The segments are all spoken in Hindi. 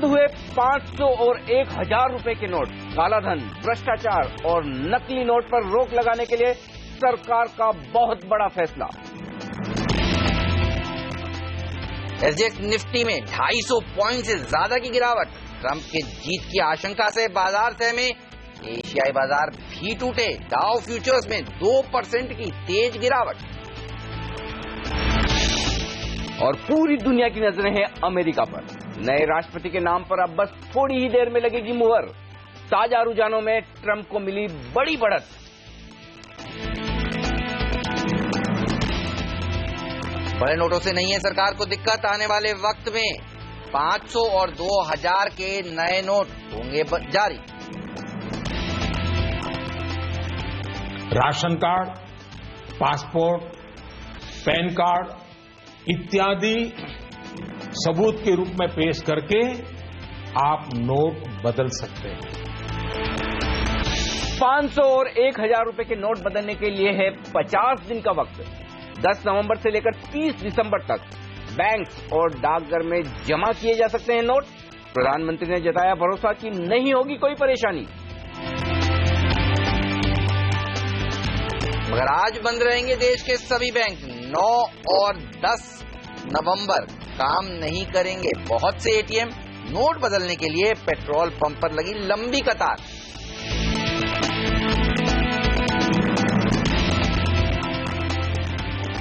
हुए 500 और 1000 रुपए के नोट, कालाधन, भ्रष्टाचार और नकली नोट पर रोक लगाने के लिए सरकार का बहुत बड़ा फैसला। एसजीएक्स निफ्टी में 250 पॉइंट से ज्यादा की गिरावट। ट्रंप के जीत की आशंका से बाजार सहमे, एशियाई बाजार भी टूटे। डाउ फ्यूचर्स में 2% की तेज गिरावट। और पूरी दुनिया की नजरें हैं अमेरिका पर। नए राष्ट्रपति के नाम पर अब बस थोड़ी ही देर में लगेगी मुहर। ताजा रुझानों में ट्रंप को मिली बड़ी बढ़त। बड़े नोटों से नहीं है सरकार को दिक्कत, आने वाले वक्त में 500 और 2000 के नए नोट होंगे जारी। Ration card, passport, pan card इत्यादि सबूत के रूप में पेश करके आप नोट बदल सकते हैं। 500 और 1000 रुपए के नोट बदलने के लिए है 50 दिन का वक्त। 10 नवंबर से लेकर 30 दिसंबर तक बैंक और डाकघर में जमा किए जा सकते हैं नोट। प्रधानमंत्री ने जताया भरोसा कि नहीं होगी कोई परेशानी। मगर आज बंद रहेंगे देश के सभी बैंक। 9 और 10 नवंबर काम नहीं करेंगे बहुत से एटीएम। नोट बदलने के लिए पेट्रोल पंप पर लगी लंबी कतार।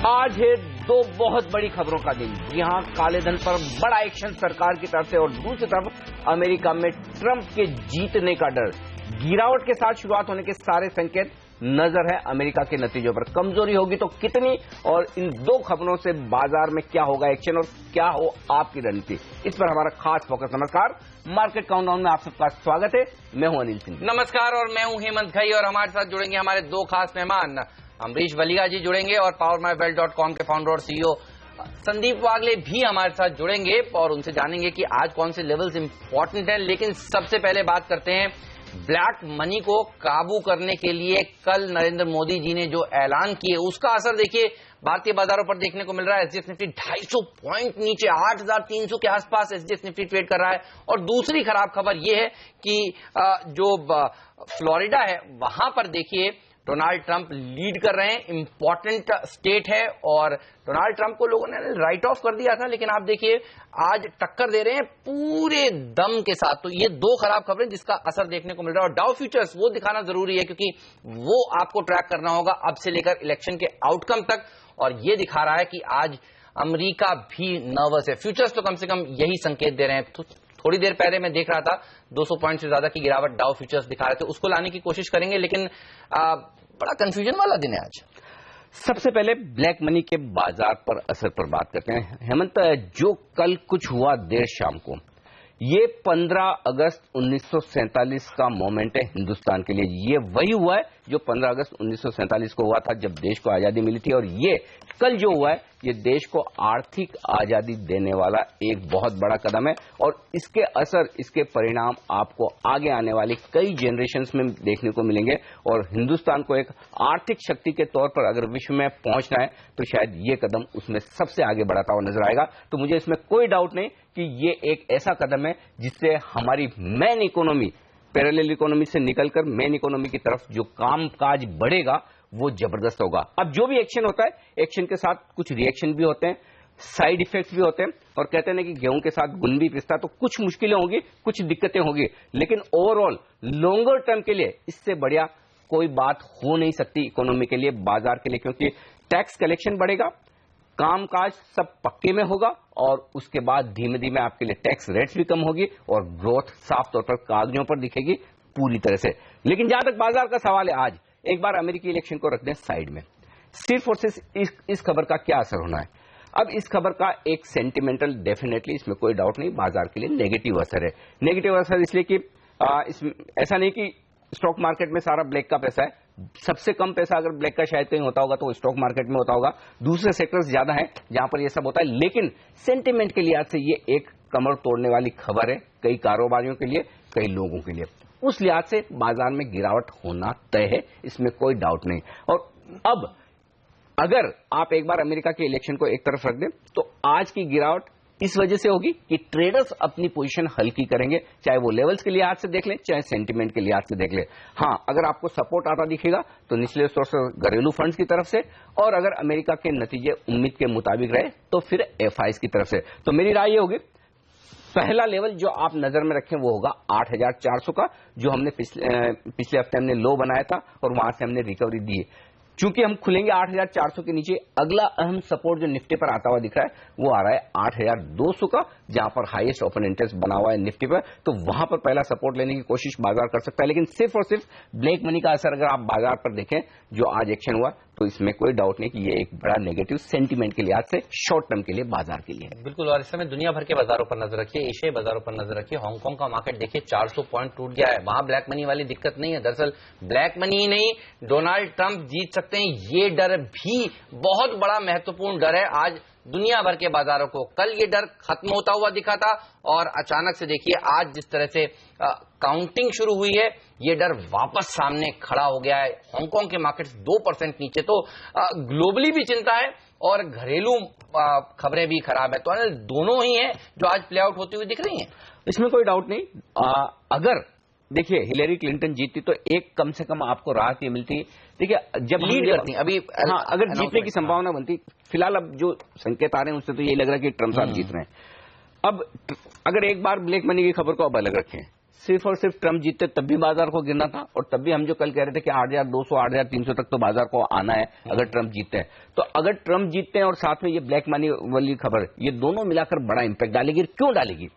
आज है दो बहुत बड़ी खबरों का दिन। यहां काले धन पर बड़ा एक्शन सरकार की तरफ से और दूसरी तरफ अमेरिका में ट्रंप के जीतने का डर। गिरावट के साथ शुरुआत होने के सारे संकेत नजर है अमेरिका के नतीजों पर। कमजोरी होगी तो कितनी, और इन दो खबरों से बाजार में क्या होगा एक्शन और क्या हो आपकी रणनीति, इस पर हमारा खास फोकस। नमस्कार, मार्केट काउंटडाउन में आप सबका स्वागत है। मैं हूं अनिल सिंह। नमस्कार, और मैं हूं हेमंत घई, और हमारे साथ जुड़ेंगे हमारे दो खास मेहमान। अमरीश वलिया जी जुड़ेंगे और PowerMyWealth.com के फाउंडर और सीईओ संदीप वागले भी हमारे साथ जुड़ेंगे, और उनसे जानेंगे कि आज कौन से लेवल्स इंपॉर्टेंट हैं। लेकिन सबसे पहले बात करते हैं ब्लैक मनी को काबू करने के लिए कल नरेंद्र मोदी जी ने जो ऐलान किए उसका असर देखिए भारतीय बाजारों पर देखने को मिल रहा है। एसजीएक्स निफ्टी 250 पॉइंट नीचे 8300 के आसपास एसजीएक्स निफ्टी ट्रेड कर रहा है। और दूसरी खराब खबर यह है कि जो फ्लोरिडा है वहां पर देखिए डोनाल्ड ट्रंप लीड कर रहे हैं। इंपॉर्टेंट स्टेट है और डोनाल्ड ट्रंप को लोगों ने राइट ऑफ कर दिया था, लेकिन आप देखिए आज टक्कर दे रहे हैं पूरे दम के साथ। तो ये दो खराब खबरें जिसका असर देखने को मिल रहा है। और डाउ फ्यूचर्स वो दिखाना जरूरी है क्योंकि वो आपको ट्रैक करना होगा अब से लेकर इलेक्शन के आउटकम तक, और ये दिखा रहा है कि आज अमेरिका भी नर्वस है। फ्यूचर्स तो कम से कम यही संकेत दे रहे हैं। तो थोड़ी देर पहले मैं देख रहा था 200 पॉइंट से ज्यादा की गिरावट डाउ फ्यूचर्स दिखा रहे थे, उसको लाने की कोशिश करेंगे, लेकिन बड़ा कंफ्यूजन वाला दिन है आज। सबसे पहले ब्लैक मनी के बाजार पर असर पर बात करते हैं। हेमंत, जो कल कुछ हुआ देर शाम को, ये 15 अगस्त 1947 का मोमेंट है हिंदुस्तान के लिए। ये वही हुआ है जो 15 अगस्त 1947 को हुआ था जब देश को आजादी मिली थी, और ये कल जो हुआ है ये देश को आर्थिक आजादी देने वाला एक बहुत बड़ा कदम है। और इसके असर, इसके परिणाम आपको आगे आने वाली कई जनरेशन्स में देखने को मिलेंगे। और हिंदुस्तान को एक आर्थिक शक्ति के तौर पर अगर विश्व में पहुंचना है तो शायद ये कदम उसमें सबसे आगे बढ़ाता हुआ नजर आएगा। तो मुझे इसमें कोई डाउट नहीं कि ये एक ऐसा कदम है जिससे हमारी मेन इकोनॉमी, पैरेलल इकोनॉमी से निकलकर मेन इकोनॉमी की तरफ जो कामकाज बढ़ेगा वो जबरदस्त होगा। अब जो भी एक्शन होता है, एक्शन के साथ कुछ रिएक्शन भी होते हैं, साइड इफेक्ट्स भी होते हैं, और कहते हैं ना कि गेहूं के साथ गुण भी पिसता, तो कुछ मुश्किलें होंगी, कुछ दिक्कतें होंगी, लेकिन ओवरऑल लॉन्गर टर्म के लिए इससे बढ़िया कोई बात हो नहीं सकती इकोनॉमी के लिए, बाजार के लिए, क्योंकि टैक्स कलेक्शन बढ़ेगा, कामकाज सब पक्के में होगा, और उसके बाद धीमे धीमे आपके लिए टैक्स रेट्स भी कम होगी और ग्रोथ साफ तौर पर कागजों पर दिखेगी पूरी तरह से। लेकिन जहां तक बाजार का सवाल है, आज एक बार अमेरिकी इलेक्शन को रख दें साइड में, सिर्फ और सिर्फ इस खबर का क्या असर होना है। अब इस खबर का एक सेंटिमेंटल, डेफिनेटली इसमें कोई डाउट नहीं, बाजार के लिए नेगेटिव असर है। नेगेटिव असर इसलिए कि ऐसा नहीं कि स्टॉक मार्केट में सारा ब्लैक का पैसा है। सबसे कम पैसा अगर ब्लैक का शायद कहीं होता होगा तो स्टॉक मार्केट में होता होगा, दूसरे सेक्टर्स ज्यादा हैं जहां पर यह सब होता है। लेकिन सेंटिमेंट के लिहाज से ये एक कमर तोड़ने वाली खबर है, कई कारोबारियों के लिए, कई लोगों के लिए। उस लिहाज से बाजार में गिरावट होना तय है, इसमें कोई डाउट नहीं। और अब अगर आप एक बार अमेरिका के इलेक्शन को एक तरफ रख दें तो आज की गिरावट इस वजह से होगी कि ट्रेडर्स अपनी पोजीशन हल्की करेंगे, चाहे वो लेवल्स के लिहाज से देख लें, चाहे सेंटीमेंट के लिहाज से देख लें। हाँ, अगर आपको सपोर्ट आता दिखेगा तो निचले स्तर से घरेलू फंड्स की तरफ से, और अगर अमेरिका के नतीजे उम्मीद के मुताबिक रहे तो फिर एफआईज की तरफ से। तो मेरी राय ये होगी, पहला लेवल जो आप नजर में रखें वो होगा 8,400 का, जो हमने पिछले हफ्ते हमने लो बनाया था और वहां से हमने रिकवरी दी है। चूंकि हम खुलेंगे 8,400 के नीचे, अगला अहम सपोर्ट जो निफ्टी पर आता हुआ दिख रहा है वो आ रहा है 8,200 का, जहां पर हाईएस्ट ओपन इंटरेस्ट बना हुआ है निफ्टी पर। तो वहां पर पहला सपोर्ट लेने की कोशिश बाजार कर सकता है, लेकिन सिर्फ और सिर्फ ब्लैक मनी का असर अगर आप बाजार पर देखें जो आज एक्शन हुआ, तो इसमें कोई डाउट नहीं कि ये एक बड़ा नेगेटिव सेंटीमेंट के लिहाज से शॉर्ट टर्म के लिए बाजार के लिए। बिल्कुल, और इस समय दुनिया भर के बाजारों पर नजर रखिए, एशियाई बाजारों पर नजर रखिए। हांगकांग का मार्केट देखिए 400 पॉइंट टूट गया है। वहां ब्लैक मनी वाली दिक्कत नहीं है। दरअसल ब्लैक मनी ही नहीं, डोनाल्ड ट्रंप जीत सकते हैं, ये डर भी बहुत बड़ा महत्वपूर्ण डर है आज दुनिया भर के बाजारों को। कल ये डर खत्म होता हुआ दिखा था और अचानक से देखिए आज जिस तरह से काउंटिंग शुरू हुई है, ये डर वापस सामने खड़ा हो गया है। हांगकांग के मार्केट्स 2% नीचे, तो ग्लोबली भी चिंता है और घरेलू खबरें भी खराब है। तो दोनों ही हैं जो आज प्ले आउट होती हुई दिख रही हैं। इसमें कोई डाउट नहीं। अगर देखिए हिलेरी क्लिंटन जीतती तो एक कम से कम आपको राहत ये मिलती। देखिए जब लीड करती अभी, हाँ, अगर जीतने की संभावना बनती, फिलहाल अब जो संकेत आ रहे हैं उससे तो ये लग रहा है कि ट्रंप साहब जीत रहे हैं। अब अगर एक बार ब्लैक मनी की खबर को अब अलग रखें, सिर्फ और सिर्फ ट्रंप जीतते तब भी बाजार को गिरना था, और तब भी हम जो कल कह रहे थे कि 8,200 8,300 तक तो बाजार को आना है अगर ट्रंप जीतते हैं। तो अगर ट्रंप जीतते हैं और साथ में ये ब्लैक मनी वाली खबर, ये दोनों मिलाकर बड़ा इंपैक्ट डालेगी। क्यों डालेगी?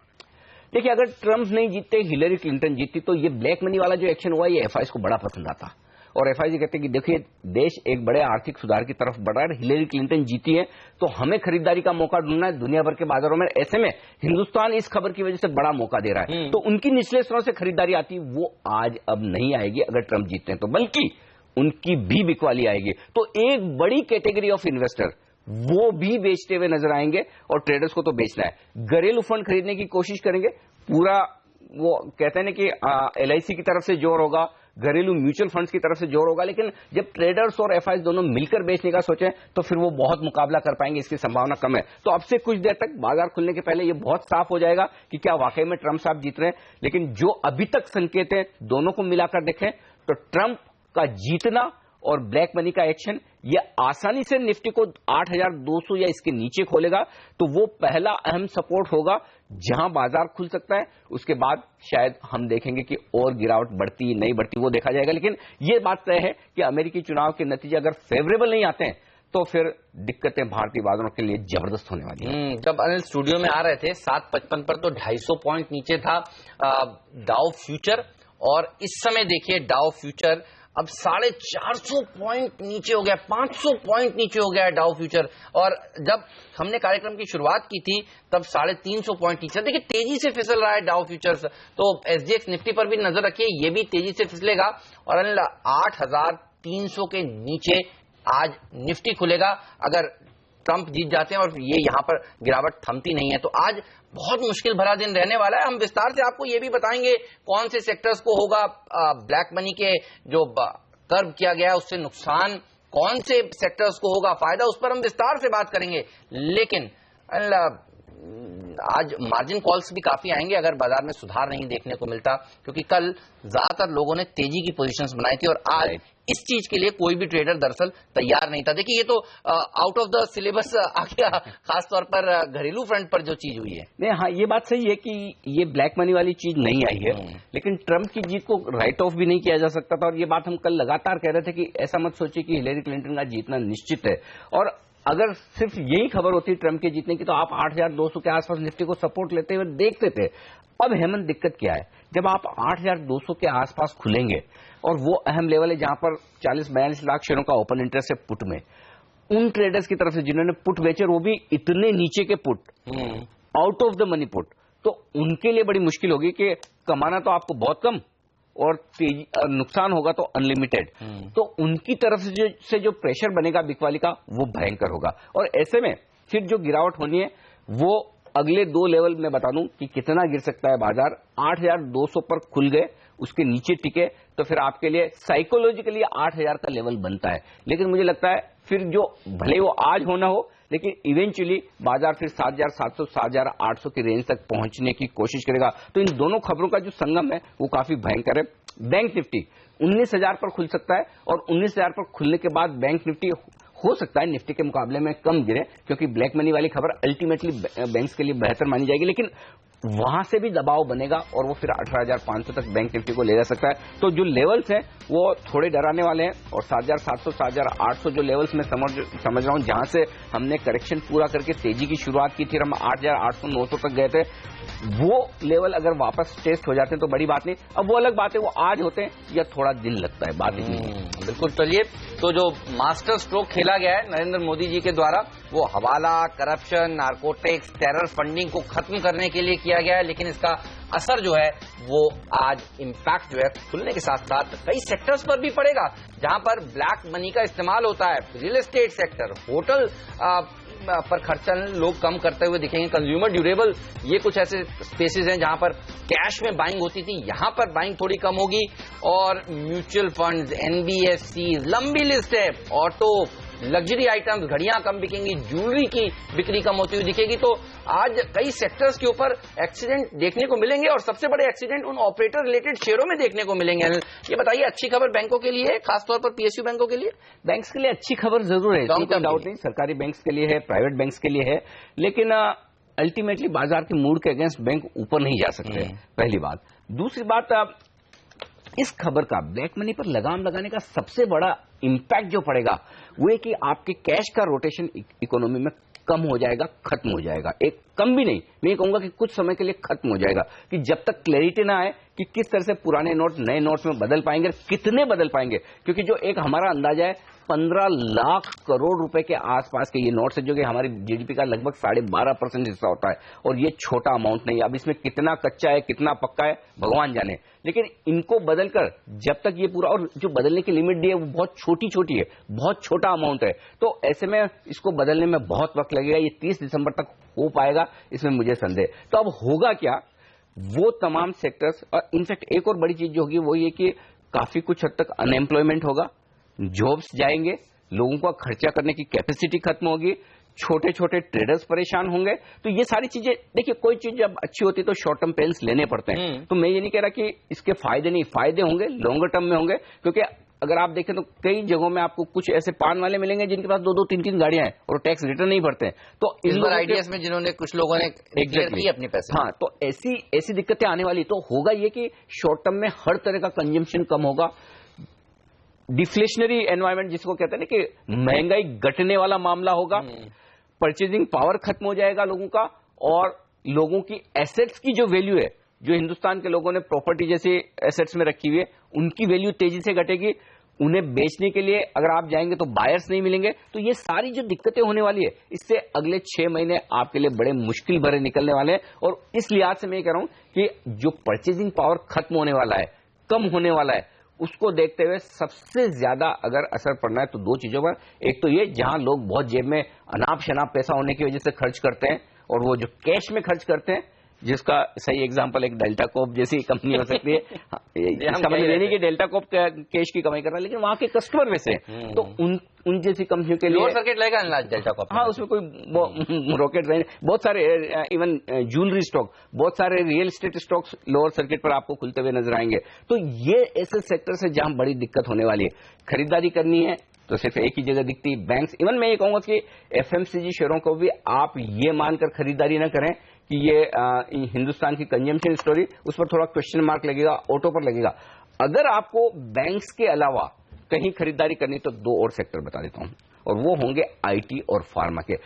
देखिए अगर ट्रंप नहीं जीतते, हिलेरी क्लिंटन जीतती, तो ये ब्लैक मनी वाला जो एक्शन हुआ ये एफआईज को बड़ा पसंद आता, और एफआईज कहते हैं कि देखिए देश एक बड़े आर्थिक सुधार की तरफ बढ़ रहा है, हिलेरी क्लिंटन जीती है तो हमें खरीदारी का मौका ढूंढना है दुनिया भर के बाजारों में। ऐसे में हिंदुस्तान इस खबर की वजह से बड़ा मौका दे रहा है, तो उनकी निचले स्तरों से खरीदारी आती, वो आज अब नहीं आएगी अगर ट्रंप जीतते हैं तो, बल्कि उनकी भी बिकवाली आएगी। तो एक बड़ी कैटेगरी ऑफ इन्वेस्टर वो भी बेचते हुए नजर आएंगे, और ट्रेडर्स को तो बेचना है। घरेलू फंड खरीदने की कोशिश करेंगे, पूरा वो कहते हैं ना कि एलआईसी की तरफ से जोर होगा, घरेलू म्यूचुअल फंड्स की तरफ से जोर होगा, लेकिन जब ट्रेडर्स और एफआईज दोनों मिलकर बेचने का सोचें तो फिर वो बहुत मुकाबला कर पाएंगे, इसकी संभावना कम है। तो अब से कुछ देर तक बाजार खुलने के पहले ये बहुत साफ हो जाएगा कि क्या वाकई में ट्रंप साहब जीत रहे हैं। लेकिन जो अभी तक संकेत है दोनों को मिलाकर देखें तो ट्रंप का जीतना और ब्लैक मनी का एक्शन ये आसानी से निफ्टी को 8,200 या इसके नीचे खोलेगा, तो वो पहला अहम सपोर्ट होगा जहां बाजार खुल सकता है। उसके बाद शायद हम देखेंगे कि और गिरावट बढ़ती नहीं बढ़ती वो देखा जाएगा, लेकिन ये बात तय है कि अमेरिकी चुनाव के नतीजे अगर फेवरेबल नहीं आते हैं तो फिर दिक्कतें भारतीय बाजारों के लिए जबरदस्त होने वाली है। जब अनिल स्टूडियो में आ रहे थे 7:55 पर तो 250 पॉइंट नीचे था डाउ फ्यूचर, और इस समय देखिए डाउ फ्यूचर अब 450 पॉइंट नीचे हो गया, 500 पॉइंट नीचे हो गया है डाउ फ्यूचर। और जब हमने कार्यक्रम की शुरुआत की थी तब 350 पॉइंट नीचे। देखिए तेजी से फिसल रहा है डाउ फ्यूचर्स, तो एसजीएक्स निफ्टी पर भी नजर रखिए, ये भी तेजी से फिसलेगा और 8,300 के नीचे आज निफ्टी खुलेगा अगर ट्रंप जीत जाते हैं और ये यहां पर गिरावट थमती नहीं है। तो आज बहुत मुश्किल भरा दिन रहने वाला है। हम विस्तार से आपको ये भी बताएंगे कौन से सेक्टर्स को होगा ब्लैक मनी के जो कर्व किया गया है उससे नुकसान, कौन से सेक्टर्स को होगा फायदा, उस पर हम विस्तार से बात करेंगे। लेकिन आज मार्जिन कॉल्स भी काफी आएंगे अगर बाजार में सुधार नहीं देखने को मिलता, क्योंकि कल ज्यादातर लोगों ने तेजी की पोजीशंस बनाई थी और आज इस चीज के लिए कोई भी ट्रेडर दरअसल तैयार नहीं था। देखिए ये तो आउट ऑफ द सिलेबस आ गया, खासतौर पर घरेलू फ्रंट पर जो चीज हुई है। नहीं, हाँ ये बात सही है कि ये ब्लैक मनी वाली चीज नहीं आई है, लेकिन ट्रंप की जीत को राइट ऑफ भी नहीं किया जा सकता था। और ये बात हम कल लगातार कह रहे थे कि ऐसा मत सोचिए कि हिलेरी क्लिंटन का जीतना निश्चित है, और अगर सिर्फ यही खबर होती ट्रंप के जीतने की तो आप 8,200 के आसपास निफ्टी को सपोर्ट लेते हुए देखते थे। अब हेमंत दिक्कत क्या है, जब आप 8,200 के आसपास खुलेंगे और वो अहम लेवल है जहां पर 40-42 लाख शेयरों का ओपन इंटरेस्ट है पुट में, उन ट्रेडर्स की तरफ से जिन्होंने पुट बेचे वो भी इतने नीचे के put, out of the money put, तो उनके लिए बड़ी मुश्किल होगी कि कमाना तो आपको बहुत कम और तेजी नुकसान होगा तो अनलिमिटेड। तो उनकी तरफ से जो प्रेशर बनेगा बिकवाली का वो भयंकर होगा। और ऐसे में फिर जो गिरावट होनी है वो अगले 2 लेवल में बता दूं कि कितना गिर सकता है बाजार। 8,200 पर खुल गए, उसके नीचे टिके तो फिर आपके लिए साइकोलॉजिकली 8,000 का लेवल बनता है, लेकिन मुझे लगता है फिर जो भले वो आज होना हो, लेकिन इवेंचुअली बाजार फिर 7,700 7,800 की रेंज तक पहुंचने की कोशिश करेगा। तो इन दोनों खबरों का जो संगम है वो काफी भयंकर है। बैंक निफ्टी 19,000 पर खुल सकता है और 19,000 पर खुलने के बाद बैंक निफ्टी हो सकता है निफ्टी के मुकाबले में कम गिरे, क्योंकि ब्लैक मनी वाली खबर अल्टीमेटली बैंक्स के लिए बेहतर मानी जाएगी, लेकिन वहां से भी दबाव बनेगा और वो फिर 18,500 तक बैंक निफ्टी को ले जा सकता है। तो जो लेवल्स हैं वो थोड़े डराने वाले हैं और 7,700 7,800 जो लेवल्स मैं समझ रहा हूं, जहां से हमने करेक्शन पूरा करके तेजी की शुरुआत की थी, हम 8,800 900 तक गए थे, वो लेवल अगर वापस टेस्ट हो जाते हैं तो बड़ी बात नहीं। अब वो अलग बात है वो आज होते हैं या थोड़ा दिन लगता है, बात इतनी है। बिल्कुल। चलिए, तो जो मास्टर स्ट्रोक खेला गया है नरेंद्र मोदी जी के द्वारा, वो हवाला, करप्शन, नारकोटिक्स, टेरर फंडिंग को खत्म करने के लिए किया गया है, लेकिन इसका असर जो है वो आज इम्पैक्ट जो है खुलने के साथ साथ कई सेक्टर्स पर भी पड़ेगा, जहां पर ब्लैक मनी का इस्तेमाल होता है। रियल एस्टेट सेक्टर, होटल पर खर्चा लोग कम करते हुए दिखेंगे। कंज्यूमर ड्यूरेबल, ये कुछ ऐसे स्पेसेस हैं जहां पर कैश में बाइंग होती थी, यहां पर बाइंग थोड़ी कम होगी। और म्यूचुअल फंड्स, एनबीएफसी, लंबी लिस्ट है। ऑटो, लग्जरी आइटम्स, घड़ियां कम बिकेंगी, ज्वेलरी की बिक्री कम होती हुई दिखेगी। तो आज कई सेक्टर्स के ऊपर एक्सीडेंट देखने को मिलेंगे और सबसे बड़े एक्सीडेंट उन ऑपरेटर रिलेटेड शेयरों में देखने को मिलेंगे। ये बताइए, अच्छी खबर बैंकों के लिए है, खासतौर पर पीएसयू बैंकों के लिए? बैंक्स के लिए अच्छी खबर जरूर है, इसमें कोई डाउट नहीं। सरकारी बैंक्स के लिए है, प्राइवेट बैंक्स के लिए है, लेकिन अल्टीमेटली बाजार के मूड के अगेंस्ट बैंक ऊपर नहीं जा सकते, पहली बात। दूसरी बात, इस खबर का ब्लैक मनी पर लगाम लगाने का सबसे बड़ा इंपैक्ट जो पड़ेगा वो है कि आपके कैश का रोटेशन इकोनॉमी में कम हो जाएगा, खत्म हो जाएगा। एक कम भी नहीं, मैं ये कहूंगा कि कुछ समय के लिए खत्म हो जाएगा, कि जब तक क्लैरिटी ना आए कि किस तरह से पुराने नोट नए नोट्स में बदल पाएंगे, कितने बदल पाएंगे। क्योंकि जो एक हमारा अंदाजा है 15 लाख करोड़ रुपए के आसपास के ये नोट्स है, जो कि हमारी जीडीपी का लगभग 12.5% हिस्सा होता है, और ये छोटा अमाउंट नहीं। अब इसमें कितना कच्चा है, कितना पक्का है, भगवान जाने। लेकिन इनको बदलकर जब तक ये पूरा, और जो बदलने की लिमिट दी है वो बहुत छोटी छोटी है, बहुत छोटा अमाउंट है, तो ऐसे में इसको बदलने में बहुत वक्त लगेगा। ये 30 दिसंबर तक हो पाएगा, इसमें मुझे संदेह। तो अब होगा क्या, वो तमाम सेक्टर्स, और इनफैक्ट एक और बड़ी चीज जो होगी वो ये कि काफी कुछ हद तक अनएम्प्लॉयमेंट होगा, जॉब्स जाएंगे, लोगों का खर्चा करने की कैपेसिटी खत्म होगी, छोटे छोटे ट्रेडर्स परेशान होंगे। तो ये सारी चीजें, देखिए कोई चीज जब अच्छी होती है तो शॉर्ट टर्म पेन्स लेने पड़ते हैं। तो मैं ये नहीं कह रहा कि इसके फायदे नहीं, फायदे होंगे, लॉन्गर टर्म में होंगे। क्योंकि अगर आप देखें तो कई जगहों में आपको कुछ ऐसे पान वाले मिलेंगे जिनके पास 2-2 3-3 गाड़ियां हैं और टैक्स रिटर्न नहीं भरते हैं। तो इस बार आईडीएस में जिन्होंने, कुछ लोगों ने क्लियर की अपने पैसे, हाँ, तो ऐसी दिक्कतें आने वाली। तो होगा ये कि शॉर्ट टर्म में हर तरह का कंजम्पशन कम होगा, डिफ्लेशनरी एनवायरमेंट जिसको कहते हैं ना कि महंगाई घटने वाला मामला होगा, परचेजिंग पावर खत्म हो जाएगा लोगों का, और लोगों की एसेट्स की जो वैल्यू है, जो हिंदुस्तान के लोगों ने प्रॉपर्टी जैसे एसेट्स में रखी हुई है, उनकी वैल्यू तेजी से घटेगी। उन्हें बेचने के लिए अगर आप जाएंगे तो बायर्स नहीं मिलेंगे। तो ये सारी जो दिक्कतें होने वाली है, इससे अगले 6 महीने आपके लिए बड़े मुश्किल भरे निकलने वाले हैं। और इस लिहाज से मैं कह रहा हूं कि जो परचेजिंग पावर खत्म होने वाला है, कम होने वाला है, उसको देखते हुए सबसे ज्यादा अगर असर पड़ना है तो 2 चीजों पर। एक तो ये, जहां लोग बहुत जेब में अनाप शनाप पैसा होने की वजह से खर्च करते हैं, और वो जो कैश में खर्च करते हैं, जिसका सही एग्जांपल एक डेल्टा कॉप जैसी कंपनी हो सकती है। इसका मतलब ये नहीं कि डेल्टा कॉप कैश की कमाई कर रहा है, लेकिन वहां के कस्टमर वैसे हैं। तो उन जैसी कंपनियों के लिए सर्किट लगेगा डेल्टा कॉप। हाँ, उसमें कोई रॉकेट रहेंगे, बहुत सारे इवन ज्वेलरी स्टॉक, बहुत सारे real estate stocks lower circuit पर आपको खुलते हुए नजर आएंगे। तो ये ऐसे सेक्टर है जहां बड़ी दिक्कत होने वाली है। खरीदारी करनी है तो सिर्फ एक ही जगह दिखती है, बैंक्स। इवन मैं ये कहूंगा कि एफएमसीजी शेयरों को भी आप ये मानकर खरीदारी न करें कि ये हिंदुस्तान की कंजम्पशन स्टोरी, उस पर थोड़ा क्वेश्चन मार्क लगेगा, ऑटो पर लगेगा। अगर आपको बैंक्स के अलावा कहीं खरीदारी करनी तो 2 और सेक्टर बता देता हूं, और वो होंगे आईटी और फार्मा के।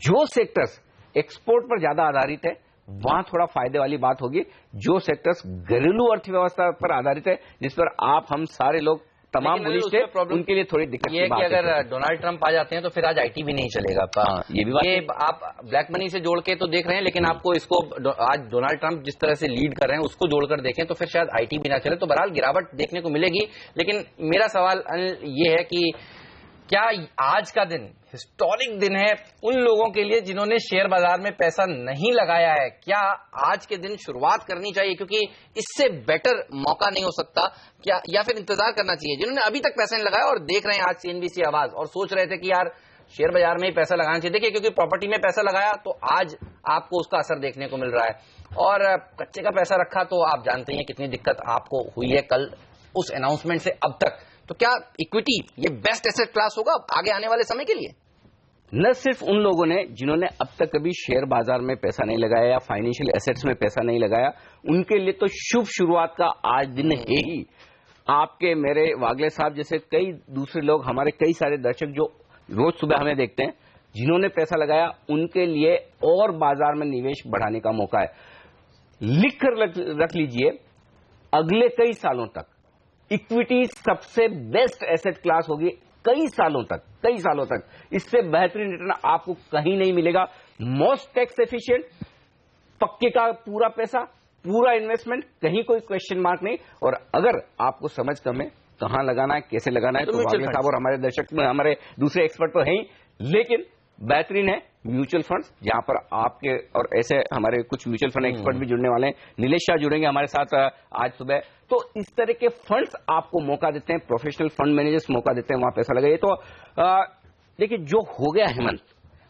जो सेक्टर्स एक्सपोर्ट पर ज्यादा आधारित है वहां थोड़ा फायदे वाली बात होगी। जो सेक्टर्स घरेलू अर्थव्यवस्था पर आधारित है, जिस पर आप हम सारे लोग तमाम बुलिस्ट है, उनके लिए थोड़ी दिक्कत ये है कि अगर डोनाल्ड ट्रंप आ जाते हैं तो फिर आज आईटी भी नहीं चलेगा। ये भी बात, ये आप ब्लैक मनी से जोड़ के तो देख रहे हैं, लेकिन आपको इसको आज डोनाल्ड ट्रंप जिस तरह से लीड कर रहे हैं उसको जोड़कर देखें तो फिर शायद आईटी भी ना चले। तो बहरहाल गिरावट देखने को मिलेगी। लेकिन मेरा सवाल ये है कि क्या आज का दिन हिस्टोरिक दिन है उन लोगों के लिए जिन्होंने शेयर बाजार में पैसा नहीं लगाया है? क्या आज के दिन शुरुआत करनी चाहिए क्योंकि इससे बेटर मौका नहीं हो सकता क्या, या फिर इंतजार करना चाहिए जिन्होंने अभी तक पैसा नहीं लगाया और देख रहे हैं आज सीएनबीसी आवाज और सोच रहे थे कि यार शेयर बाजार में ही पैसा लगाना चाहिए? देखिए, क्योंकि प्रॉपर्टी में पैसा लगाया तो आज आपको उसका असर देखने को मिल रहा है, और कच्चे का पैसा रखा तो आप जानते हैं कितनी दिक्कत आपको हुई है कल उस अनाउंसमेंट से अब तक। तो क्या इक्विटी ये बेस्ट एसेट क्लास होगा आगे आने वाले समय के लिए? न सिर्फ उन लोगों ने जिन्होंने अब तक कभी शेयर बाजार में पैसा नहीं लगाया या फाइनेंशियल एसेट्स में पैसा नहीं लगाया, उनके लिए तो शुभ शुरुआत का आज दिन है ही। आपके, मेरे, वागले साहब जैसे कई दूसरे लोग, हमारे कई सारे दर्शक जो रोज सुबह हमें देखते हैं, जिन्होंने पैसा लगाया उनके लिए और बाजार में निवेश बढ़ाने का मौका है। लिख कर रख लीजिए, अगले कई सालों तक इक्विटी सबसे बेस्ट एसेट क्लास होगी, कई सालों तक इससे बेहतरीन रिटर्न आपको कहीं नहीं मिलेगा। मोस्ट टैक्स एफिशिएंट, पक्के का पूरा पैसा, पूरा इन्वेस्टमेंट, कहीं कोई क्वेश्चन मार्क नहीं। और अगर आपको समझ कम है कहां लगाना है, कैसे लगाना है, तो वागले साहब और हमारे दर्शक में हमारे दूसरे एक्सपर्ट तो हैं ही, लेकिन बेहतरीन है म्यूचुअल फंड्स, जहां पर आपके और ऐसे हमारे कुछ म्यूचुअल फंड एक्सपर्ट भी जुड़ने वाले हैं। नीलेश शाह जुड़ेंगे हमारे साथ आज सुबह। तो इस तरह के फंड्स आपको मौका देते हैं, प्रोफेशनल फंड मैनेजर्स मौका देते हैं वहां पैसा लगाइए। तो देखिए, जो हो गया हेमंत,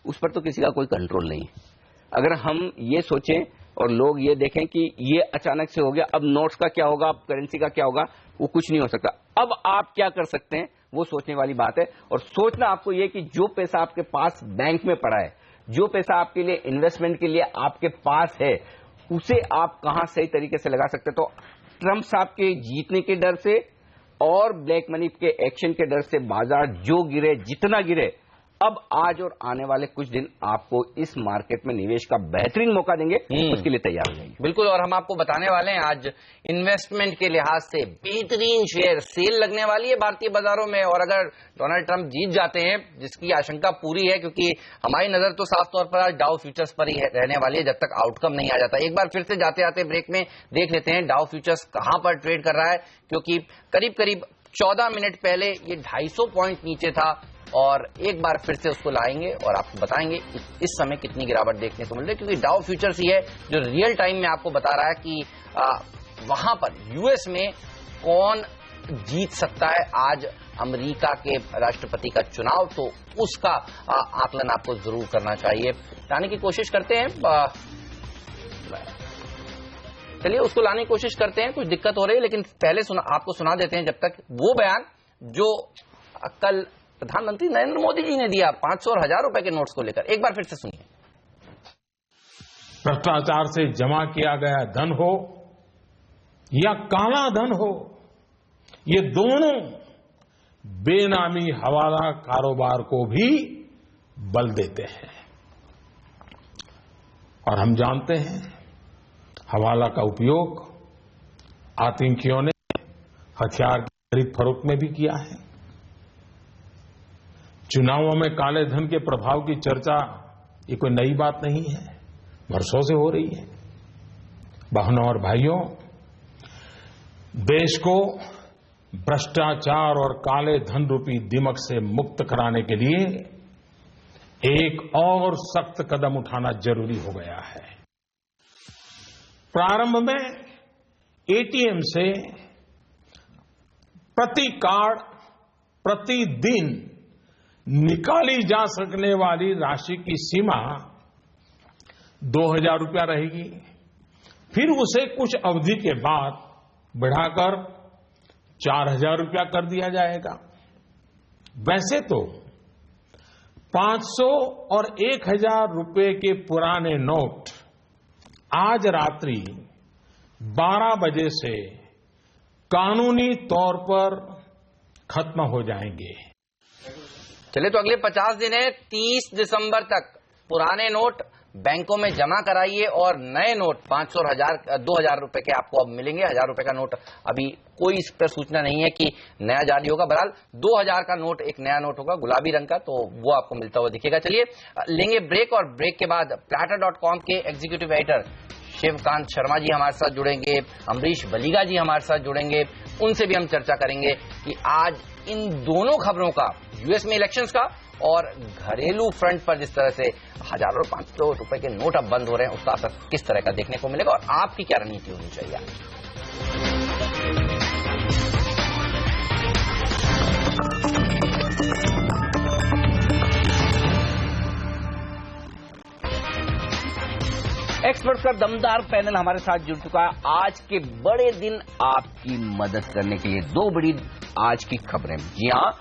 उस पर तो किसी का कोई कंट्रोल नहीं है। अगर हम ये सोचें और लोग ये देखें कि ये अचानक से हो गया, अब नोट्स का क्या होगा, अब करेंसी का क्या होगा, वो कुछ नहीं हो सकता। अब आप क्या कर सकते हैं वो सोचने वाली बात है। और सोचना आपको ये कि जो पैसा आपके पास बैंक में पड़ा है, जो पैसा आपके लिए इन्वेस्टमेंट के लिए आपके पास है, उसे आप कहां सही तरीके से लगा सकते हैं। तो ट्रंप साहब के जीतने के डर से और ब्लैक मनी के एक्शन के डर से बाजार जो गिरे, जितना गिरे, अब आज और आने वाले कुछ दिन आपको इस मार्केट में निवेश का बेहतरीन मौका देंगे, उसके लिए तैयार हो जाइए। बिल्कुल, और हम आपको बताने वाले हैं आज इन्वेस्टमेंट के लिहाज से बेहतरीन शेयर सेल लगने वाली है भारतीय बाजारों में। और अगर डोनाल्ड ट्रंप जीत जाते हैं, जिसकी आशंका पूरी है, क्योंकि हमारी नजर तो साफ तौर पर आज डाउ फ्यूचर्स पर ही रहने वाली है जब तक आउटकम नहीं आ जाता। एक बार फिर से जाते आते ब्रेक में देख लेते हैं डाउ फ्यूचर्स कहां पर ट्रेड कर रहा है, क्योंकि करीब करीब 14 मिनट पहले ये 250 पॉइंट नीचे था, और एक बार फिर से उसको लाएंगे और आपको बताएंगे इस समय कितनी गिरावट देखने को मिल रही है। क्योंकि डाउ फ्यूचर्स ही है जो रियल टाइम में आपको बता रहा है कि वहां पर यूएस में कौन जीत सकता है आज अमेरिका के राष्ट्रपति का चुनाव। तो उसका आकलन आपको जरूर करना चाहिए। लाने की कोशिश करते हैं, चलिए उसको लाने की कोशिश करते हैं। कुछ दिक्कत हो रही है, लेकिन पहले आपको सुना देते हैं जब तक वो बयान जो कल प्रधानमंत्री नरेंद्र मोदी जी ने दिया 500 और 1000 रुपए के नोट्स को लेकर। एक बार फिर से सुनिए। भ्रष्टाचार से जमा किया गया धन हो या काला धन हो, ये दोनों बेनामी हवाला कारोबार को भी बल देते हैं। और हम जानते हैं हवाला का उपयोग आतंकियों ने हथियार की खरीद फरोख्त में भी किया है। चुनावों में काले धन के प्रभाव की चर्चा ये कोई नई बात नहीं है, वर्षों से हो रही है। बहनों और भाइयों, देश को भ्रष्टाचार और काले धन रूपी दिमक से मुक्त कराने के लिए एक और सख्त कदम उठाना जरूरी हो गया है। प्रारंभ में एटीएम से प्रति कार्ड प्रतिदिन निकाली जा सकने वाली राशि की सीमा 2000 रुपया रहेगी। फिर उसे कुछ अवधि के बाद बढ़ाकर 4000 रुपया कर दिया जाएगा। वैसे तो 500 और 1000 रुपए के पुराने नोट आज रात्रि 12 बजे से कानूनी तौर पर खत्म हो जाएंगे। चलिए, तो अगले 50 दिन है, 30 दिसंबर तक पुराने नोट बैंकों में जमा कराइए और नए नोट 500 और 2000 रुपए के आपको अब मिलेंगे। 1000 रुपए का नोट अभी कोई इस पर सूचना नहीं है कि नया जारी होगा। बहरहाल 2000 का नोट एक नया नोट होगा, गुलाबी रंग का, तो वो आपको मिलता हुआ दिखेगा। चलिए लेंगे ब्रेक, और ब्रेक के बाद platter.com के एग्जीक्यूटिव एडिटर शिवकांत शर्मा जी हमारे साथ जुड़ेंगे, अमरीश बलिगा जी हमारे साथ जुड़ेंगे, उनसे भी हम चर्चा करेंगे कि आज इन दोनों खबरों का, यूएस में इलेक्शंस का और घरेलू फ्रंट पर जिस तरह से हजारों 500 रुपए के नोट अब बंद हो रहे हैं, उसका असर किस तरह का देखने को मिलेगा और आपकी क्या रणनीति होनी चाहिए। एक्सपर्ट्स का दमदार पैनल हमारे साथ जुड़ चुका है आज के बड़े दिन आपकी मदद करने के लिए। दो बड़ी आज की खबरें। जी हां,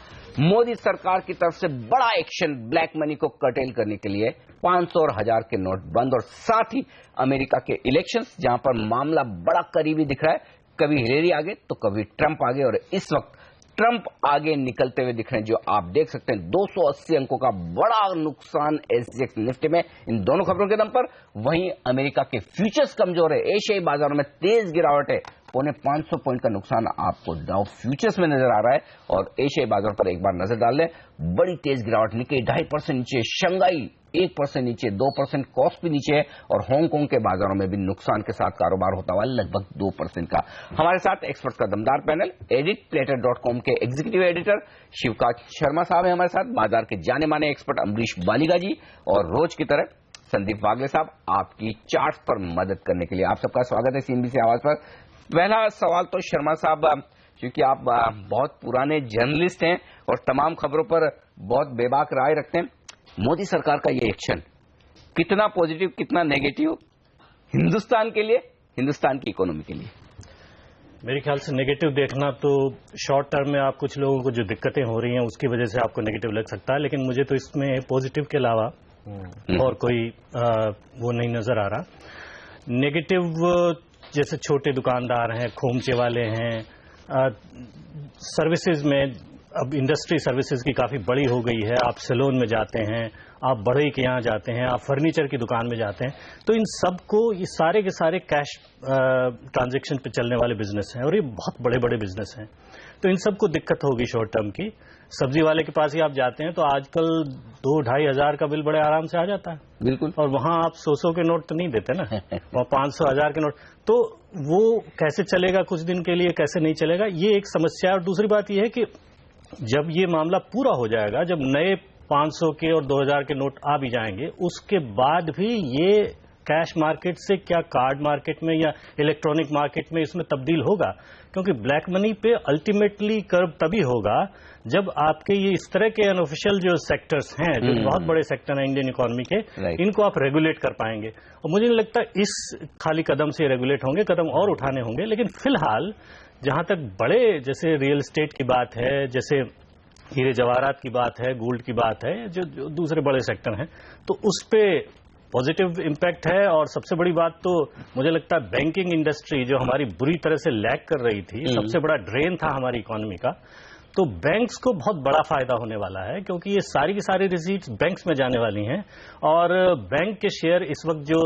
मोदी सरकार की तरफ से बड़ा एक्शन ब्लैक मनी को कर्टेल करने के लिए, 500 और 1000 के नोट बंद, और साथ ही अमेरिका के इलेक्शंस जहां पर मामला बड़ा करीबी दिख रहा है। कभी हिलेरी आगे तो कभी ट्रंप आगे, और इस वक्त ट्रंप आगे निकलते हुए दिख रहे हैं, जो आप देख सकते हैं 280 अंकों का बड़ा नुकसान एसजीएक्स निफ्टी में। इन दोनों खबरों के दम पर वहीं अमेरिका के फ्यूचर्स कमजोर है, एशियाई बाजारों में तेज गिरावट है, 500 पॉइंट का नुकसान आपको डाउ फ्यूचर्स में नजर आ रहा है। और एशियाई बाजारों पर एक बार नजर डाल लें, बड़ी तेज गिरावट, निक्केई 2.5% नीचे, शंघाई 1% नीचे, 2% कॉस्ट भी नीचे है, और हांगकांग के बाजारों में भी नुकसान के साथ कारोबार होता हुआ लगभग 2% का। हमारे साथ एक्सपर्ट का दमदार पैनल, editplater.com के एग्जीक्यूटिव एडिटर शिवकांत शर्मा साहब है हमारे साथ, बाजार के जाने माने एक्सपर्ट अम्बरीश बालिगा जी, और रोज की तरह संदीप वागले साहब आपकी चार्ट पर मदद करने के लिए। आप सबका स्वागत है सीएनबीसी आवाज पर। पहला सवाल तो शर्मा साहब, क्योंकि आप बहुत पुराने जर्नलिस्ट हैं और तमाम खबरों पर बहुत बेबाक राय रखते हैं, मोदी सरकार का ये एक्शन कितना पॉजिटिव कितना नेगेटिव हिंदुस्तान के लिए, हिंदुस्तान की इकोनॉमी के लिए? मेरे ख्याल से नेगेटिव देखना तो शॉर्ट टर्म में आप कुछ लोगों को जो दिक्कतें हो रही हैं उसकी वजह से आपको नेगेटिव लग सकता है, लेकिन मुझे तो इसमें पॉजिटिव के अलावा और कोई वो नहीं नजर आ रहा। नेगेटिव जैसे छोटे दुकानदार हैं, खोमचे वाले हैं, सर्विसेज में अब इंडस्ट्री सर्विसेज की काफी बड़ी हो गई है। आप सैलून में जाते हैं, आप बढ़ई के यहाँ जाते हैं, आप फर्नीचर की दुकान में जाते हैं, तो इन सबको ये सारे के सारे कैश ट्रांजैक्शन पे चलने वाले बिजनेस हैं और ये बहुत बड़े बड़े बिजनेस हैं, तो इन सबको दिक्कत होगी शॉर्ट टर्म की। सब्जी वाले के पास ही आप जाते हैं तो आजकल 2-2.5 हजार का बिल बड़े आराम से आ जाता है, बिल्कुल, और वहां आप 100 के नोट तो नहीं देते ना, वहां 500 1000 के नोट, तो वो कैसे चलेगा कुछ दिन के लिए, कैसे नहीं चलेगा, ये एक समस्या है। और दूसरी बात ये है कि जब ये मामला पूरा हो जाएगा, जब नए 500 के और 2000 के नोट आ भी जाएंगे, उसके बाद भी ये कैश मार्केट से क्या कार्ड मार्केट में या इलेक्ट्रॉनिक मार्केट में इसमें तब्दील होगा, क्योंकि ब्लैक मनी पे अल्टीमेटली कर्व तभी होगा जब आपके ये इस तरह के अनऑफिशियल जो सेक्टर्स हैं, जो बहुत बड़े सेक्टर हैं इंडियन इकोनॉमी के, इनको आप रेगुलेट कर पाएंगे। और मुझे नहीं लगता इस खाली कदम से रेगुलेट होंगे, कदम और उठाने होंगे। लेकिन फिलहाल जहां तक बड़े जैसे रियल एस्टेट की बात है, जैसे हीरे जवाहरात की बात है, गोल्ड की बात है, जो दूसरे बड़े सेक्टर हैं, तो उस पे पॉजिटिव इम्पैक्ट है। और सबसे बड़ी बात तो मुझे लगता है बैंकिंग इंडस्ट्री जो हमारी बुरी तरह से लैग कर रही थी, सबसे बड़ा ड्रेन था हमारी इकोनॉमी का, तो बैंक्स को बहुत बड़ा फायदा होने वाला है, क्योंकि ये सारी की सारी रिसीट्स बैंक्स में जाने वाली हैं। और बैंक के शेयर इस वक्त जो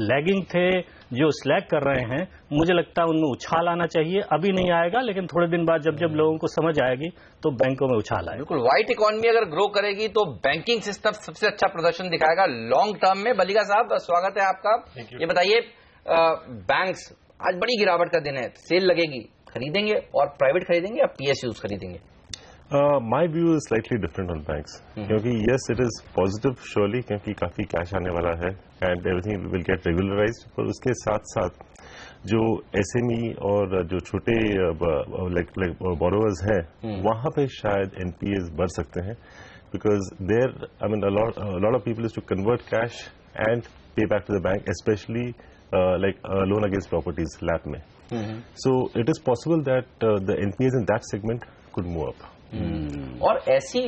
लैगिंग थे, जो स्लैग कर रहे हैं, मुझे लगता है उनमें उछाल आना चाहिए। अभी नहीं आएगा, लेकिन थोड़े दिन बाद जब जब लोगों को समझ आएगी तो बैंकों में उछाल आएगा। बिल्कुल, व्हाइट इकोनॉमी अगर ग्रो करेगी तो बैंकिंग सिस्टम सबसे अच्छा प्रदर्शन दिखाएगा लॉन्ग टर्म में। बलिगा साहब, स्वागत है आपका। ये बताइए, बैंक्स आज बड़ी गिरावट का दिन है, सेल लगेगी, खरीदेंगे और प्राइवेट खरीदेंगे या पीएसयूज खरीदेंगे? My view is slightly different on banks, क्योंकि yes it is positive surely, क्योंकि काफी कैश आने वाला है and everything will get regularized, पर उसके साथ साथ जो SME और जो छोटे borrowers हैं, वहां पे शायद NPAs बढ़ सकते हैं, because there I mean a lot of people is to convert cash and pay back to the bank, especially like loan against properties LAP में. So it is possible that the NPAs in that segment could move up. और ऐसी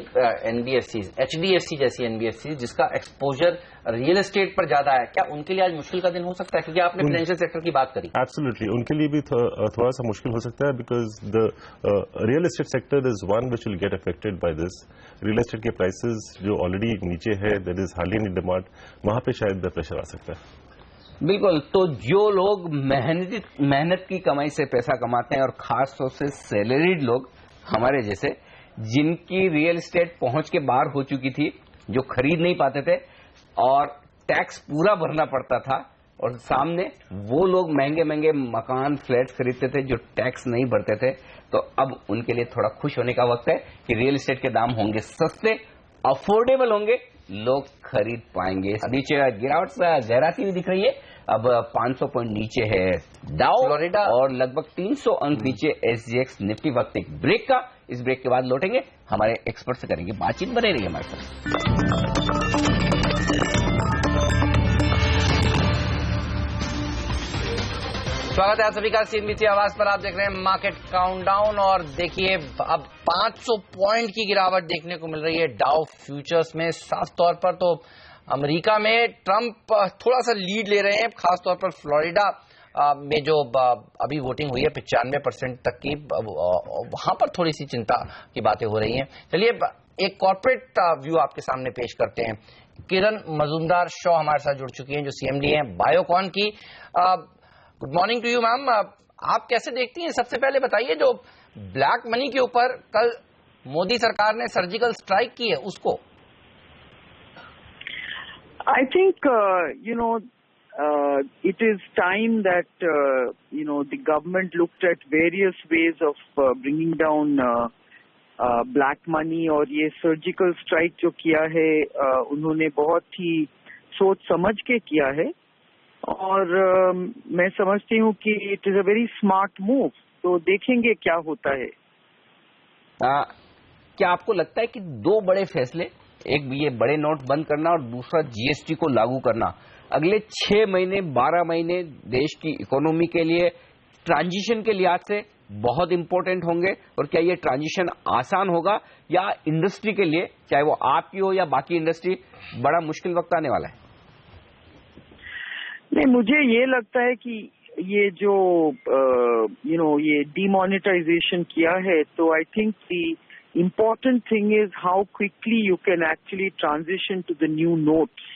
एनबीएफसी, एचडीएफसी जैसी एनबीएफसी जिसका एक्सपोजर रियल एस्टेट पर ज्यादा है, क्या उनके लिए आज मुश्किल का दिन हो सकता है? क्योंकि आपने फाइनेंशियल सेक्टर की बात करी। एब्सोल्युटली, उनके लिए भी थोड़ा सा मुश्किल हो सकता है, because the real estate sector is one which will get affected by this. Real estate के प्राइसेस जो ऑलरेडी नीचे है, there is hardly any demand, वहां पे शायद प्रेशर आ सकता है। बिल्कुल, तो जो लोग मेहनत की कमाई से पैसा कमाते हैं, और खास तौर से सैलरीड लोग हमारे जैसे, जिनकी रियल एस्टेट पहुंच के बाहर हो चुकी थी, जो खरीद नहीं पाते थे और टैक्स पूरा भरना पड़ता था, और सामने वो लोग महंगे महंगे मकान फ्लैट्स खरीदते थे जो टैक्स नहीं भरते थे। तो अब उनके लिए थोड़ा खुश होने का वक्त है कि रियल एस्टेट के दाम होंगे सस्ते, अफोर्डेबल होंगे, लोग खरीद पाएंगे। नीचे गिरावट गहराती हुई दिख रही है। अब 500 पॉइंट नीचे है डाउ फ्लोरिडा और लगभग 300 अंक नीचे SGX निफ्टी। वक्त एक ब्रेक का, इस ब्रेक के बाद लौटेंगे, हमारे एक्सपर्ट से करेंगे बातचीत, बने रहिए हमारे साथ। स्वागत है आप सभी का CNBC आवाज पर। आप देख रहे हैं मार्केट काउंटडाउन और देखिए अब 500 पॉइंट की गिरावट देखने को मिल रही है डाउ फ्यूचर्स में। साफ तौर पर तो अमेरिका में ट्रंप थोड़ा सा लीड ले रहे हैं, खासतौर पर फ्लोरिडा में जो अभी वोटिंग हुई है 95% तक की, वहां पर थोड़ी सी चिंता की बातें हो रही हैं। चलिए एक कॉर्पोरेट व्यू आपके सामने पेश करते हैं। किरण मजूमदार शॉ हमारे साथ जुड़ चुकी हैं जो CMD हैं बायोकॉन की। Good morning to you ma'am. आप कैसे देखती हैं, सबसे पहले बताइए जो ब्लैक मनी के ऊपर कल मोदी सरकार ने सर्जिकल स्ट्राइक की है उसको। I think, it is time that, the government looked at various ways of bringing down black money और ये surgical strike जो किया है उन्होंने बहुत ही सोच समझ के किया है और मैं समझती हूँ कि it is a very smart move। तो देखेंगे क्या होता है। क्या आपको लगता है कि दो बड़े फैसले, एक ये बड़े नोट बंद करना और दूसरा GST को लागू करना, अगले 6 महीने 12 महीने देश की इकोनॉमी के लिए ट्रांजिशन के लिहाज से बहुत इंपॉर्टेंट होंगे? और क्या ये ट्रांजिशन आसान होगा या इंडस्ट्री के लिए, चाहे वो आपकी हो या बाकी इंडस्ट्री, बड़ा मुश्किल वक्त आने वाला है? नहीं, मुझे ये लगता है कि ये जो ये डिमोनेटाइजेशन किया है, तो I think the important thing is how quickly you can actually transition to the new notes।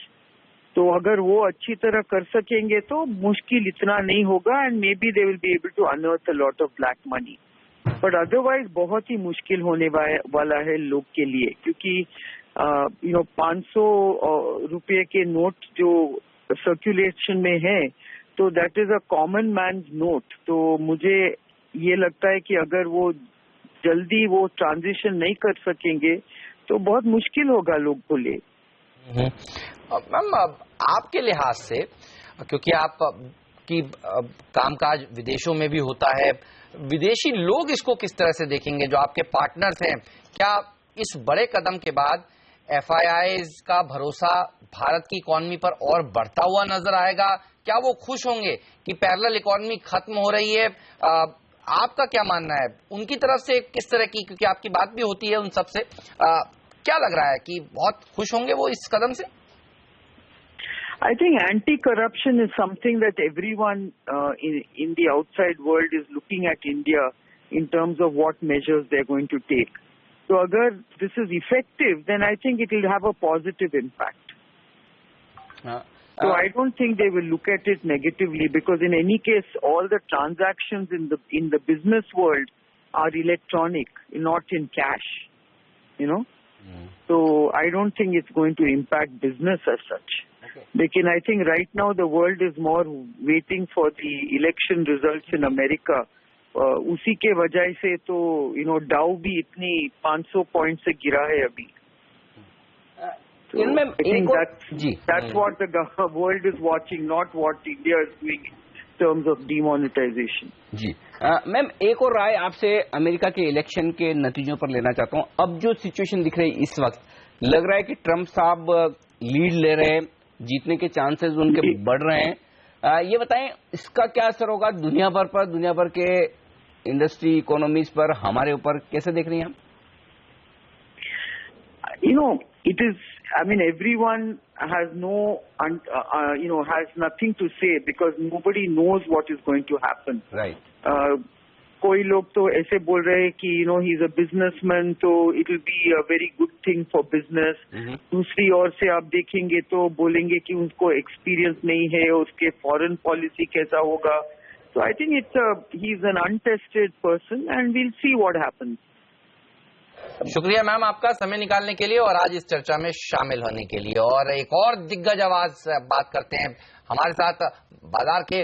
तो अगर वो अच्छी तरह कर सकेंगे तो मुश्किल इतना नहीं होगा and maybe they will be able to unearth a lot of black money। but otherwise बहुत ही मुश्किल होने वाला है लोग के लिए, क्योंकि 500 रुपये के नोट जो सर्कुलेशन में है तो that is a common man note. तो मुझे ये लगता है कि अगर वो जल्दी वो ट्रांजिशन नहीं कर सकेंगे तो बहुत मुश्किल होगा लोग को लिए। मैम आपके लिहाज से, क्योंकि आप की कामकाज विदेशों में भी होता है, विदेशी लोग इसको किस तरह से देखेंगे जो आपके पार्टनर्स हैं? क्या इस बड़े कदम के बाद FIIs का भरोसा भारत की इकोनॉमी पर और बढ़ता हुआ नजर आएगा? क्या वो खुश होंगे कि पैरेलल इकोनॉमी खत्म हो रही है? आपका क्या मानना है उनकी तरफ से, किस तरह की, क्योंकि आपकी बात भी होती है उन सब से, क्या लग रहा है कि बहुत खुश होंगे वो इस कदम से? I think anti-corruption is something that everyone in the outside world is looking at India in terms of what measures they're going to take. So agar this is effective, then I think it will have a positive impact. So I don't think they will look at it negatively, because in any case, all the transactions in the business world are electronic, not in cash. So I don't think it's going to impact business as such. Lekin I think right now the world is more waiting for the election results in America. उसी के वजह से तो डाउ भी इतनी 500 पॉइंट से गिरा है अभी। So I think that's what the world is watching, not what India is doing in terms of demonetization. जी मैम, एक और राय आपसे अमेरिका के इलेक्शन के नतीजों पर लेना चाहता हूँ। अब जो सिचुएशन दिख रही है इस वक्त, लग रहा है कि ट्रंप साहब लीड ले रहे हैं, जीतने के चांसेस उनके बढ़ रहे हैं। ये बताएं इसका क्या असर होगा दुनिया भर पर, दुनिया भर के इंडस्ट्री इकोनॉमीज पर, हमारे ऊपर कैसे देख रही हैं आप? It is, I mean, everyone has has nothing to say because nobody knows what is going to happen. Right. कोई लोग तो ऐसे बोल रहे हैं कि he is a businessman, तो it will be a very good thing for business. दूसरी ओर से आप देखेंगे तो बोलेंगे कि उनको एक्सपीरियंस नहीं है, उसके फॉरेन पॉलिसी कैसा होगा। So I think he is an untested person and we'll see what happens. शुक्रिया मैम आपका समय निकालने के लिए और आज इस चर्चा में शामिल होने के लिए। और एक और दिग्गज आवाज से बात करते हैं, हमारे साथ बाजार के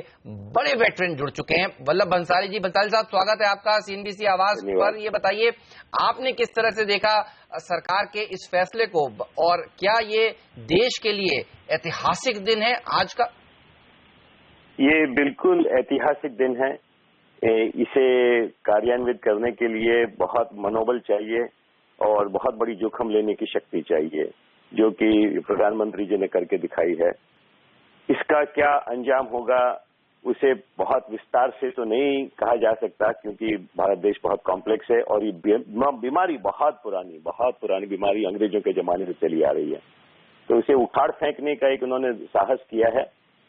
बड़े वेटरन जुड़ चुके हैं, वल्लभ भंसाली जी। भंसाली साहब, स्वागत है आपका CNBC आवाज पर। ये बताइए, आपने किस तरह से देखा सरकार के इस फैसले को और क्या ये देश के लिए ऐतिहासिक दिन है आज का? ये बिल्कुल ऐतिहासिक दिन है। इसे कार्यान्वित करने के लिए बहुत मनोबल चाहिए और बहुत बड़ी जोखिम लेने की शक्ति चाहिए, जो कि प्रधानमंत्री जी ने करके दिखाई है। इसका क्या अंजाम होगा उसे बहुत विस्तार से तो नहीं कहा जा सकता, क्योंकि भारत देश बहुत कॉम्प्लेक्स है और ये बीमारी बहुत पुरानी बीमारी अंग्रेजों के जमाने से चली आ रही है। तो इसे उखाड़ फेंकने का एक उन्होंने साहस किया है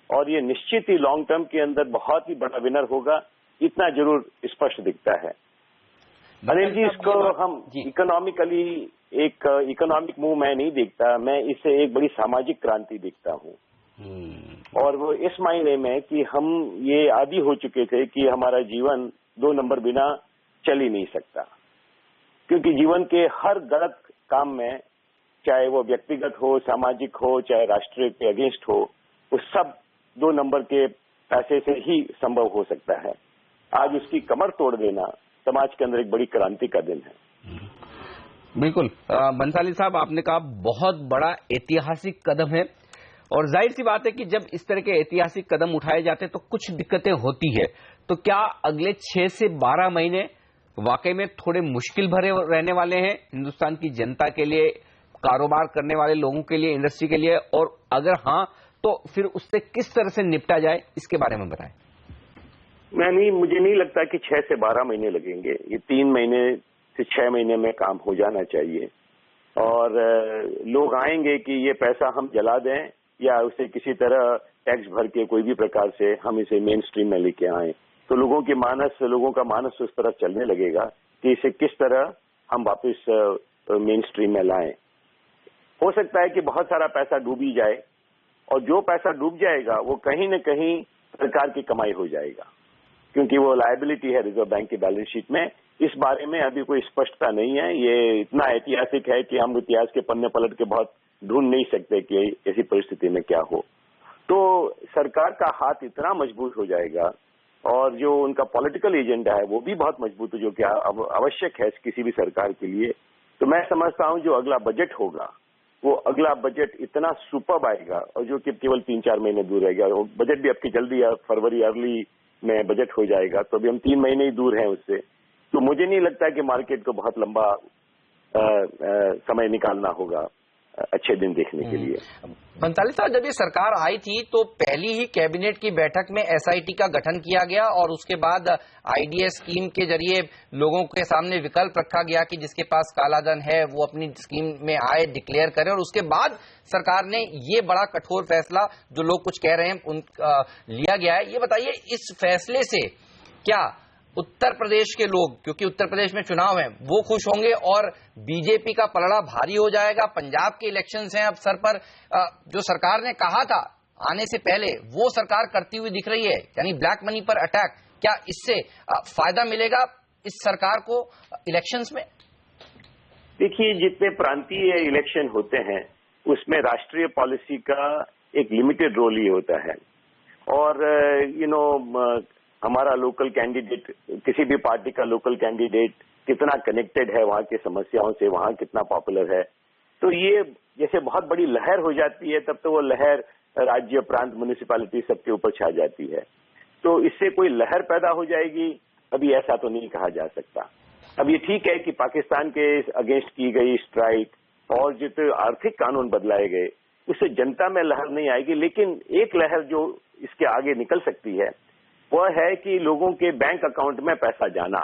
और ये निश्चित ही लॉन्ग टर्म के अंदर बहुत ही बड़ा विनर होगा, इतना जरूर स्पष्ट दिखता है। अनिल जी, इसको हम इकोनॉमिकली एक इकोनॉमिक मूव मैं नहीं देखता, मैं इसे एक बड़ी सामाजिक क्रांति देखता हूँ। और वो इस मायने में कि हम ये आदी हो चुके थे कि हमारा जीवन 2 नंबर बिना चल ही नहीं सकता, क्योंकि जीवन के हर गलत काम में, चाहे वो व्यक्तिगत हो, सामाजिक हो, चाहे राष्ट्र के अगेंस्ट हो, वो सब 2 नंबर के पैसे से ही संभव हो सकता है। आज उसकी कमर तोड़ देना समाज के अंदर एक बड़ी क्रांति का दिन है। बिल्कुल बंसाली साहब, आपने कहा बहुत बड़ा ऐतिहासिक कदम है और जाहिर सी बात है कि जब इस तरह के ऐतिहासिक कदम उठाए जाते हैं तो कुछ दिक्कतें होती है। तो क्या अगले 6 से 12 महीने वाकई में थोड़े मुश्किल भरे रहने वाले हैं हिंदुस्तान की जनता के लिए, कारोबार करने वाले लोगों के लिए, इंडस्ट्री के लिए? और अगर हाँ, तो फिर उससे किस तरह से निपटा जाए, इसके बारे में बताएं। मुझे नहीं लगता कि 6 से 12 महीने लगेंगे। ये 3 महीने से 6 महीने में काम हो जाना चाहिए और लोग आएंगे कि ये पैसा हम जला दें या उसे किसी तरह टैक्स भर के कोई भी प्रकार से हम इसे मेन स्ट्रीम में लेके आए, तो लोगों का मानस उस तरह चलने लगेगा कि इसे किस तरह हम वापस मेन स्ट्रीम में लाएं। हो सकता है कि बहुत सारा पैसा डूब ही जाए और जो पैसा डूब जाएगा वो कहीं न कहीं सरकार की कमाई हो जाएगा, क्योंकि वो लायबिलिटी है रिजर्व बैंक की बैलेंस शीट में। इस बारे में अभी कोई स्पष्टता नहीं है। ये इतना ऐतिहासिक है कि हम इतिहास के पन्ने पलट के बहुत ढूंढ नहीं सकते कि ऐसी परिस्थिति में क्या हो। तो सरकार का हाथ इतना मजबूत हो जाएगा और जो उनका पॉलिटिकल एजेंडा है वो भी बहुत मजबूत है, जो कि आवश्यक है किसी भी सरकार के लिए। तो मैं समझता हूं जो अगला बजट होगा वो अगला बजट इतना सुपर्ब आएगा, और जो कि केवल 3-4 महीने दूर रहेगा। बजट भी आपकी जल्दी फरवरी अर्ली में बजट हो जाएगा, तो अभी हम 3 महीने ही दूर हैं उससे। तो मुझे नहीं लगता कि मार्केट को बहुत लंबा समय निकालना होगा अच्छे दिन देखने के लिए। भंसाली साहब, जब ये सरकार आई थी तो पहली ही कैबिनेट की बैठक में SIT का गठन किया गया और उसके बाद IDS स्कीम के जरिए लोगों के सामने विकल्प रखा गया कि जिसके पास काला धन है वो अपनी स्कीम में आए, डिक्लेयर करे। और उसके बाद सरकार ने ये बड़ा कठोर फैसला, जो लोग कुछ कह रहे हैं, लिया गया है। ये बताइए, इस फैसले से क्या उत्तर प्रदेश के लोग, क्योंकि उत्तर प्रदेश में चुनाव है, वो खुश होंगे और बीजेपी का पलड़ा भारी हो जाएगा? पंजाब के इलेक्शंस हैं अब सर पर, जो सरकार ने कहा था आने से पहले वो सरकार करती हुई दिख रही है, यानी ब्लैक मनी पर अटैक। क्या इससे फायदा मिलेगा इस सरकार को इलेक्शंस में? देखिए, जितने प्रांतीय इलेक्शन होते हैं उसमें राष्ट्रीय पॉलिसी का एक लिमिटेड रोल ही होता है। और हमारा लोकल कैंडिडेट, किसी भी पार्टी का लोकल कैंडिडेट कितना कनेक्टेड है वहां की समस्याओं से, वहां कितना पॉपुलर है, तो ये जैसे बहुत बड़ी लहर हो जाती है तब तो वो लहर राज्य, प्रांत, म्युनिसिपैलिटी सबके ऊपर छा जाती है। तो इससे कोई लहर पैदा हो जाएगी, अभी ऐसा तो नहीं कहा जा सकता। अब ये ठीक है कि पाकिस्तान के अगेंस्ट की गई स्ट्राइक और जितने आर्थिक कानून बदलाए गए उससे जनता में लहर नहीं आएगी, लेकिन एक लहर जो इसके आगे निकल सकती है वह है कि लोगों के बैंक अकाउंट में पैसा जाना।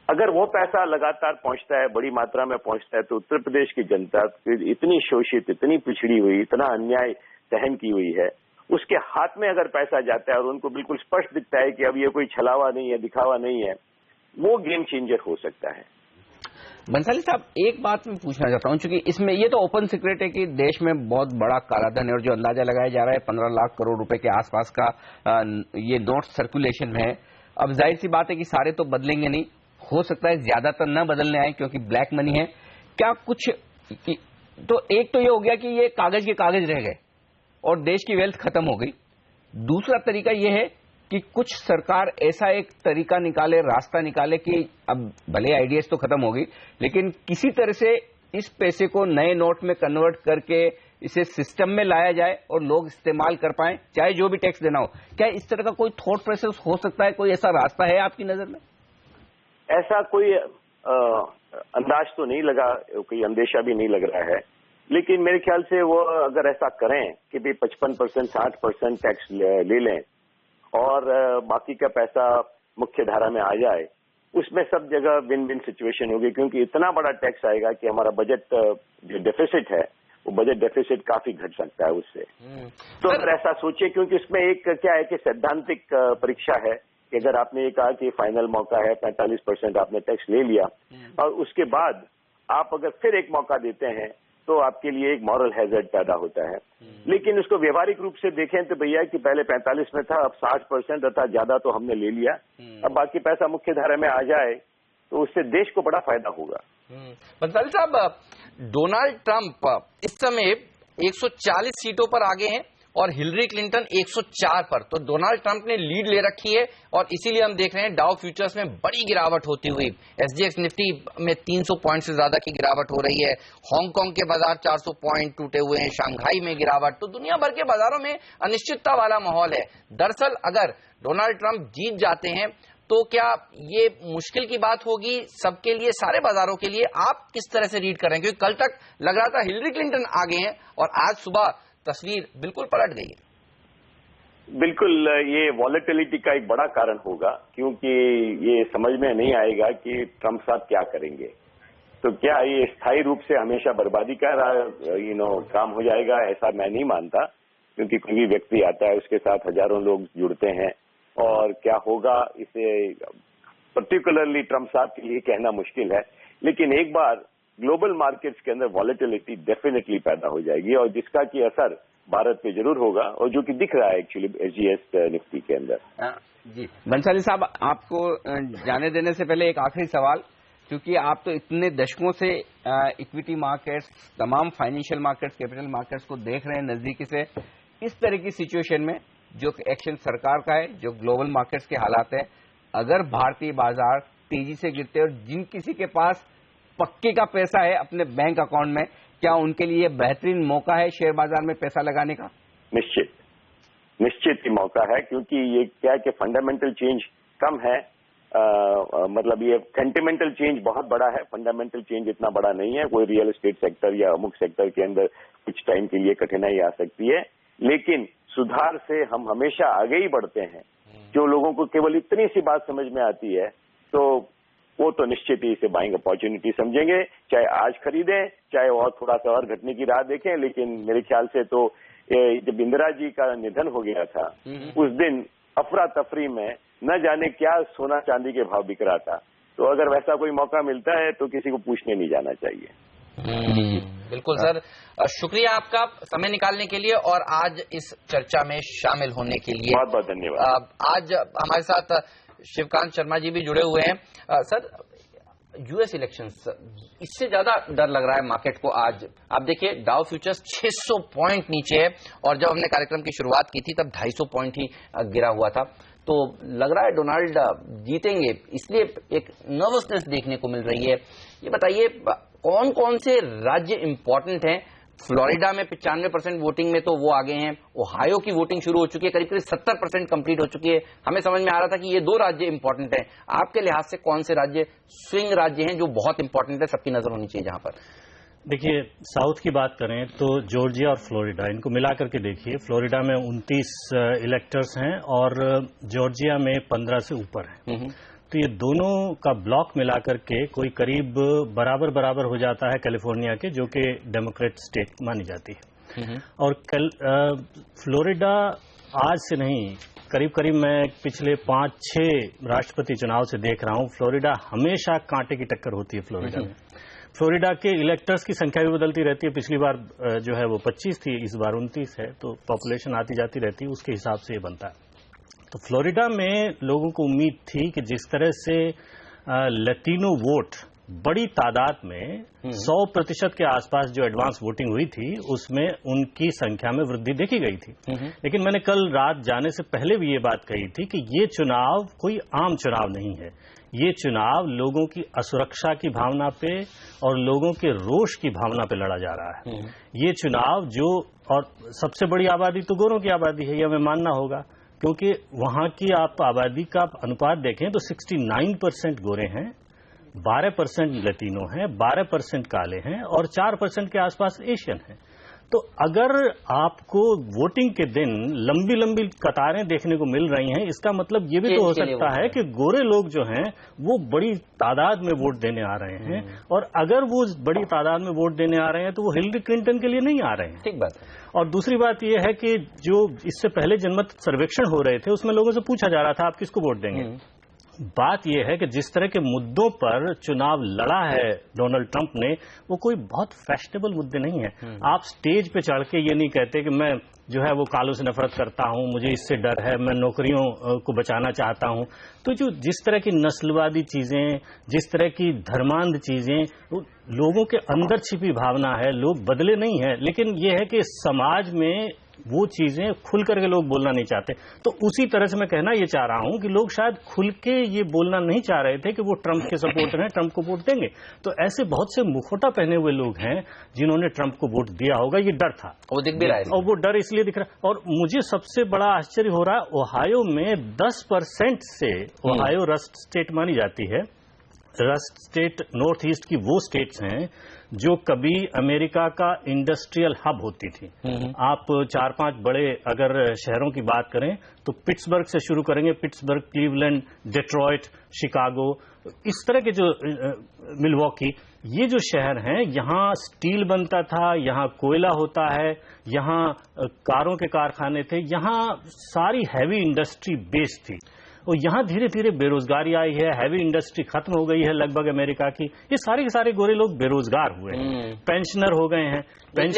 अगर वो पैसा लगातार पहुंचता है, बड़ी मात्रा में पहुंचता है, तो उत्तर प्रदेश की जनता इतनी शोषित, इतनी पिछड़ी हुई, इतना अन्याय सहन की हुई है, उसके हाथ में अगर पैसा जाता है और उनको बिल्कुल स्पष्ट दिखता है कि अब ये कोई छलावा नहीं है, दिखावा नहीं है, वो गेम चेंजर हो सकता है। बंसाली साहब, एक बात मैं पूछना चाहता हूं, क्योंकि इसमें ये तो ओपन सीक्रेट है कि देश में बहुत बड़ा कालाधन है और जो अंदाजा लगाया जा रहा है 15 लाख करोड़ रुपए के आसपास का ये नोट सर्कुलेशन में है। अब जाहिर सी बात है कि सारे तो बदलेंगे नहीं, हो सकता है ज्यादातर न बदलने आए क्योंकि ब्लैक मनी है। क्या कुछ तो एक तो ये हो गया कि ये कागज के कागज रह गए और देश की वेल्थ खत्म हो गई। दूसरा तरीका ये है कि कुछ सरकार ऐसा एक तरीका निकाले, रास्ता निकाले कि अब भले आईडीएस तो खत्म हो गई लेकिन किसी तरह से इस पैसे को नए नोट में कन्वर्ट करके इसे सिस्टम में लाया जाए और लोग इस्तेमाल कर पाएं, चाहे जो भी टैक्स देना हो। क्या इस तरह का कोई थॉट प्रोसेस हो सकता है? कोई ऐसा रास्ता है आपकी नजर में? ऐसा कोई अंदाज तो नहीं लगा, कोई अंदेशा भी नहीं लग रहा है, लेकिन मेरे ख्याल से वो अगर ऐसा करें कि भी 55% 60% टैक्स ले लें और बाकी का पैसा मुख्य धारा में आ जाए, उसमें सब जगह विन विन सिचुएशन होगी, क्योंकि इतना बड़ा टैक्स आएगा कि हमारा बजट जो डेफिसिट है वो बजट डेफिसिट काफी घट सकता है उससे। तो अगर ऐसा सोचे, क्योंकि उसमें एक क्या है कि सैद्धांतिक परीक्षा है कि अगर आपने ये कहा कि फाइनल मौका है 45% आपने टैक्स ले लिया और उसके बाद आप अगर फिर एक मौका देते हैं तो आपके लिए एक मॉरल हैजर्ड पैदा होता है। लेकिन उसको व्यवहारिक रूप से देखें तो भैया कि पहले 45 में था, अब 60% अर्थात ज्यादा तो हमने ले लिया, अब बाकी पैसा मुख्य धारा में आ जाए तो उससे देश को बड़ा फायदा होगा। बंसाली साहब, डोनाल्ड ट्रंप इस समय 140 सीटों पर आगे हैं और हिलरी क्लिंटन 104 पर। तो डोनाल्ड ट्रंप ने लीड ले रखी है और इसीलिए हम देख रहे हैं डाउ फ्यूचर्स में बड़ी गिरावट होती हुई, एसजीएक्स निफ्टी में 300 पॉइंट से ज्यादा की गिरावट हो रही है, हांगकांग के बाजार 400 पॉइंट टूटे हुए हैं, शंघाई में गिरावट। तो दुनिया भर के बाजारों में अनिश्चितता वाला माहौल है। दरअसल अगर डोनाल्ड ट्रंप जीत जाते हैं तो क्या ये मुश्किल की बात होगी सबके लिए, सारे बाजारों के लिए? आप किस तरह से रीड कर रहे हैं? क्योंकि कल तक लग रहा था हिलरी क्लिंटन आगे हैं और आज सुबह तस्वीर बिल्कुल पलट गई है। बिल्कुल, ये वॉलेटिलिटी का एक बड़ा कारण होगा, क्योंकि ये समझ में नहीं आएगा कि ट्रंप साहब क्या करेंगे। तो क्या ये स्थायी रूप से हमेशा बर्बादी का काम हो जाएगा? ऐसा मैं नहीं मानता, क्योंकि कोई भी व्यक्ति आता है उसके साथ हजारों लोग जुड़ते हैं और क्या होगा इसे पर्टिकुलरली ट्रंप साहब के लिए कहना मुश्किल है। लेकिन एक बार ग्लोबल मार्केट्स के अंदर वॉलेटिलिटी डेफिनेटली पैदा हो जाएगी और जिसका की असर भारत पे जरूर होगा और जो कि दिख रहा है एक्चुअली एसजीएस निफ्टी के अंदर। जी बंसाली साहब, आपको जाने देने से पहले एक आखिरी सवाल, क्योंकि आप तो इतने दशकों से इक्विटी मार्केट्स, तमाम फाइनेंशियल मार्केट्स, कैपिटल मार्केट्स को देख रहे हैं नजदीकी से। इस तरह की सिचुएशन में जो एक्शन सरकार का है, जो ग्लोबल मार्केट्स के हालात है, अगर भारतीय बाजार तेजी से गिरते हैं और जिन किसी के पास पक्के का पैसा है अपने बैंक अकाउंट में, क्या उनके लिए बेहतरीन मौका है शेयर बाजार में पैसा लगाने का? निश्चित ही मौका है, क्योंकि ये क्या है कि फंडामेंटल चेंज कम है, मतलब ये सेंटिमेंटल चेंज बहुत बड़ा है, फंडामेंटल चेंज इतना बड़ा नहीं है। कोई रियल एस्टेट सेक्टर या अमुक सेक्टर के अंदर कुछ टाइम के लिए कठिनाई आ सकती है, लेकिन सुधार से हम हमेशा आगे ही बढ़ते हैं। जो लोगों को केवल इतनी सी बात समझ में आती है तो वो तो निश्चित ही इसे बाइंग अपॉर्चुनिटी समझेंगे, चाहे आज खरीदें चाहे और थोड़ा सा और घटने की राह देखें। लेकिन मेरे ख्याल से तो जब इंदिरा जी का निधन हो गया था उस दिन अफरा तफरी में न जाने क्या सोना चांदी के भाव बिक रहा था। तो अगर वैसा कोई मौका मिलता है तो किसी को पूछने नहीं जाना चाहिए। बिल्कुल सर, शुक्रिया आपका समय निकालने के लिए और आज इस चर्चा में शामिल होने के लिए बहुत बहुत धन्यवाद। आज हमारे साथ शिवकांत शर्मा जी भी जुड़े हुए हैं। सर, यूएस इलेक्शंस, इससे ज्यादा डर लग रहा है मार्केट को आज। आप देखिए डाउ फ्यूचर्स 600 पॉइंट नीचे है और जब हमने कार्यक्रम की शुरुआत की थी तब 250 पॉइंट ही गिरा हुआ था। तो लग रहा है डोनाल्ड जीतेंगे, इसलिए एक नर्वसनेस देखने को मिल रही है। ये बताइए कौन कौन से राज्य इंपॉर्टेंट हैं? फ्लोरिडा में 95% वोटिंग में तो वो आगे हैं, ओहायो की वोटिंग शुरू हो चुकी है, करीब करीब 70% कंप्लीट हो चुकी है। हमें समझ में आ रहा था कि ये 2 राज्य इंपॉर्टेंट हैं। आपके लिहाज से कौन से राज्य स्विंग राज्य हैं जो बहुत इंपॉर्टेंट है, सबकी नजर होनी चाहिए जहां पर? देखिए, साउथ की बात करें तो जॉर्जिया और फ्लोरिडा, इनको मिला करके देखिए। फ्लोरिडा में 29 इलेक्टर्स हैं और जॉर्जिया में 15 से ऊपर हैं। तो ये दोनों का ब्लॉक मिलाकर के कोई करीब बराबर बराबर हो जाता है कैलिफोर्निया के, जो कि डेमोक्रेट स्टेट मानी जाती है। और फ्लोरिडा आज से नहीं, करीब करीब मैं पिछले 5-6 राष्ट्रपति चुनाव से देख रहा हूं, फ्लोरिडा हमेशा कांटे की टक्कर होती है। फ्लोरिडा के इलेक्टर्स की संख्या भी बदलती रहती है। पिछली बार जो है वो 25 थी, इस बार 29 है। तो पॉपुलेशन आती जाती रहती है, उसके हिसाब से ये बनता है। तो फ्लोरिडा में लोगों को उम्मीद थी कि जिस तरह से लैटिनो वोट बड़ी तादाद में 100% के आसपास जो एडवांस वोटिंग हुई थी उसमें उनकी संख्या में वृद्धि देखी गई थी। लेकिन मैंने कल रात जाने से पहले भी ये बात कही थी कि ये चुनाव कोई आम चुनाव नहीं है। ये चुनाव लोगों की असुरक्षा की भावना पे और लोगों के रोष की भावना पे लड़ा जा रहा है। ये चुनाव और सबसे बड़ी आबादी तो गोरों की आबादी है, ये हमें मानना होगा, क्योंकि वहां की आप आबादी का अनुपात देखें तो 69% गोरे हैं, 12% लैटिनो हैं, 12% काले हैं और 4% के आसपास एशियन हैं। तो अगर आपको वोटिंग के दिन लंबी लंबी कतारें देखने को मिल रही हैं, इसका मतलब ये भी तो हो सकता है कि गोरे लोग जो हैं वो बड़ी तादाद में वोट देने आ रहे हैं, और अगर वो बड़ी तादाद में वोट देने आ रहे हैं तो वो हिलरी क्लिंटन के लिए नहीं आ रहे हैं। ठीक बात है। और दूसरी बात यह है कि जो इससे पहले जनमत सर्वेक्षण हो रहे थे उसमें लोगों से पूछा जा रहा था आप किसको वोट देंगे। बात यह है कि जिस तरह के मुद्दों पर चुनाव लड़ा है डोनाल्ड ट्रंप ने, वो कोई बहुत फैशनेबल मुद्दे नहीं है। आप स्टेज पे चढ़ के ये नहीं कहते कि मैं जो है वो कालों से नफरत करता हूं, मुझे इससे डर है, मैं नौकरियों को बचाना चाहता हूं। तो जो जिस तरह की नस्लवादी चीजें, जिस तरह की धर्मांध चीजें, लोगों के अंदर छिपी भावना है, लोग बदले नहीं है, लेकिन ये है कि समाज में वो चीजें खुल करके लोग बोलना नहीं चाहते। तो उसी तरह से मैं कहना ये चाह रहा हूं कि लोग शायद खुल के ये बोलना नहीं चाह रहे थे कि वो ट्रंप के सपोर्टर हैं, ट्रंप को वोट देंगे। तो ऐसे बहुत से मुखौटा पहने हुए लोग हैं जिन्होंने ट्रंप को वोट दिया होगा, ये डर था, वो दिख भी रहा है, और वो डर इसलिए दिख रहा है। और मुझे सबसे बड़ा आश्चर्य हो रहा है, ओहायो में 10% से, ओहायो रस्ट स्टेट मानी जाती है, रस्ट स्टेट नॉर्थ ईस्ट की वो स्टेट्स हैं जो कभी अमेरिका का इंडस्ट्रियल हब होती थी। आप 4-5 बड़े अगर शहरों की बात करें तो पिट्सबर्ग से शुरू करेंगे, पिट्सबर्ग, क्लीवलैंड, डेट्रॉयट, शिकागो, इस तरह के जो मिलवॉकी, ये जो शहर हैं, यहाँ स्टील बनता था, यहाँ कोयला होता है, यहाँ कारों के कारखाने थे, यहाँ सारी हैवी इंडस्ट्री बेस थी। और यहाँ धीरे धीरे बेरोजगारी आई है, हैवी इंडस्ट्री खत्म हो गई है लगभग अमेरिका की। ये सारे के सारे गोरे लोग बेरोजगार हुए हैं, पेंशनर हो गए हैं।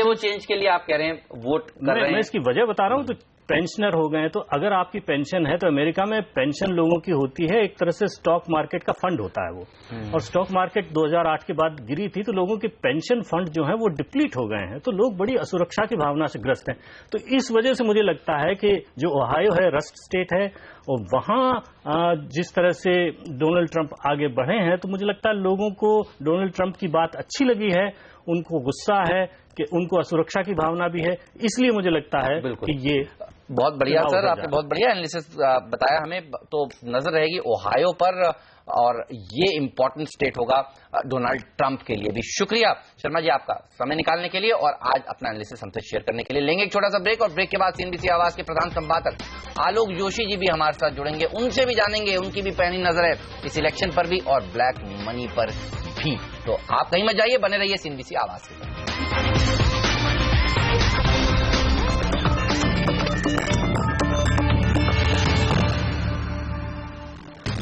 वो चेंज के लिए आप कह रहे हैं वोट कर रहे हैं। मैं इसकी वजह बता रहा हूँ। तो पेंशनर हो गए, तो अगर आपकी पेंशन है, तो अमेरिका में पेंशन लोगों की होती है एक तरह से स्टॉक मार्केट का फंड होता है वो, और स्टॉक मार्केट 2008 के बाद गिरी थी, तो लोगों के पेंशन फंड जो है वो डिप्लीट हो गए हैं, तो लोग बड़ी असुरक्षा की भावना से ग्रस्त हैं। तो इस वजह से मुझे लगता है कि जो ओहायो है, रस्ट स्टेट है, और वहां जिस तरह से डोनाल्ड ट्रंप आगे बढ़े हैं, तो मुझे लगता है लोगों को डोनाल्ड ट्रंप की बात अच्छी लगी है, उनको गुस्सा है कि उनको असुरक्षा की भावना भी है, इसलिए मुझे लगता है कि ये बहुत बढ़िया सर, आपने बहुत बढ़िया एनालिसिस बताया हमें। तो नजर रहेगी ओहायो पर, और ये इंपॉर्टेंट स्टेट होगा डोनाल्ड ट्रंप के लिए भी। शुक्रिया शर्मा जी आपका समय निकालने के लिए और आज अपना एनालिसिस हमसे शेयर करने के लिए। लेंगे एक छोटा सा ब्रेक, और ब्रेक के बाद सीएनबीसी आवाज के प्रधान संपादक आलोक जोशी जी भी हमारे साथ जुड़ेंगे, उनसे भी जानेंगे उनकी भी पैनी नजर है इस इलेक्शन पर भी और ब्लैक मनी पर भी। तो आप कहीं मत जाइए, बने रहिए सीएनबीसी आवाज के साथ।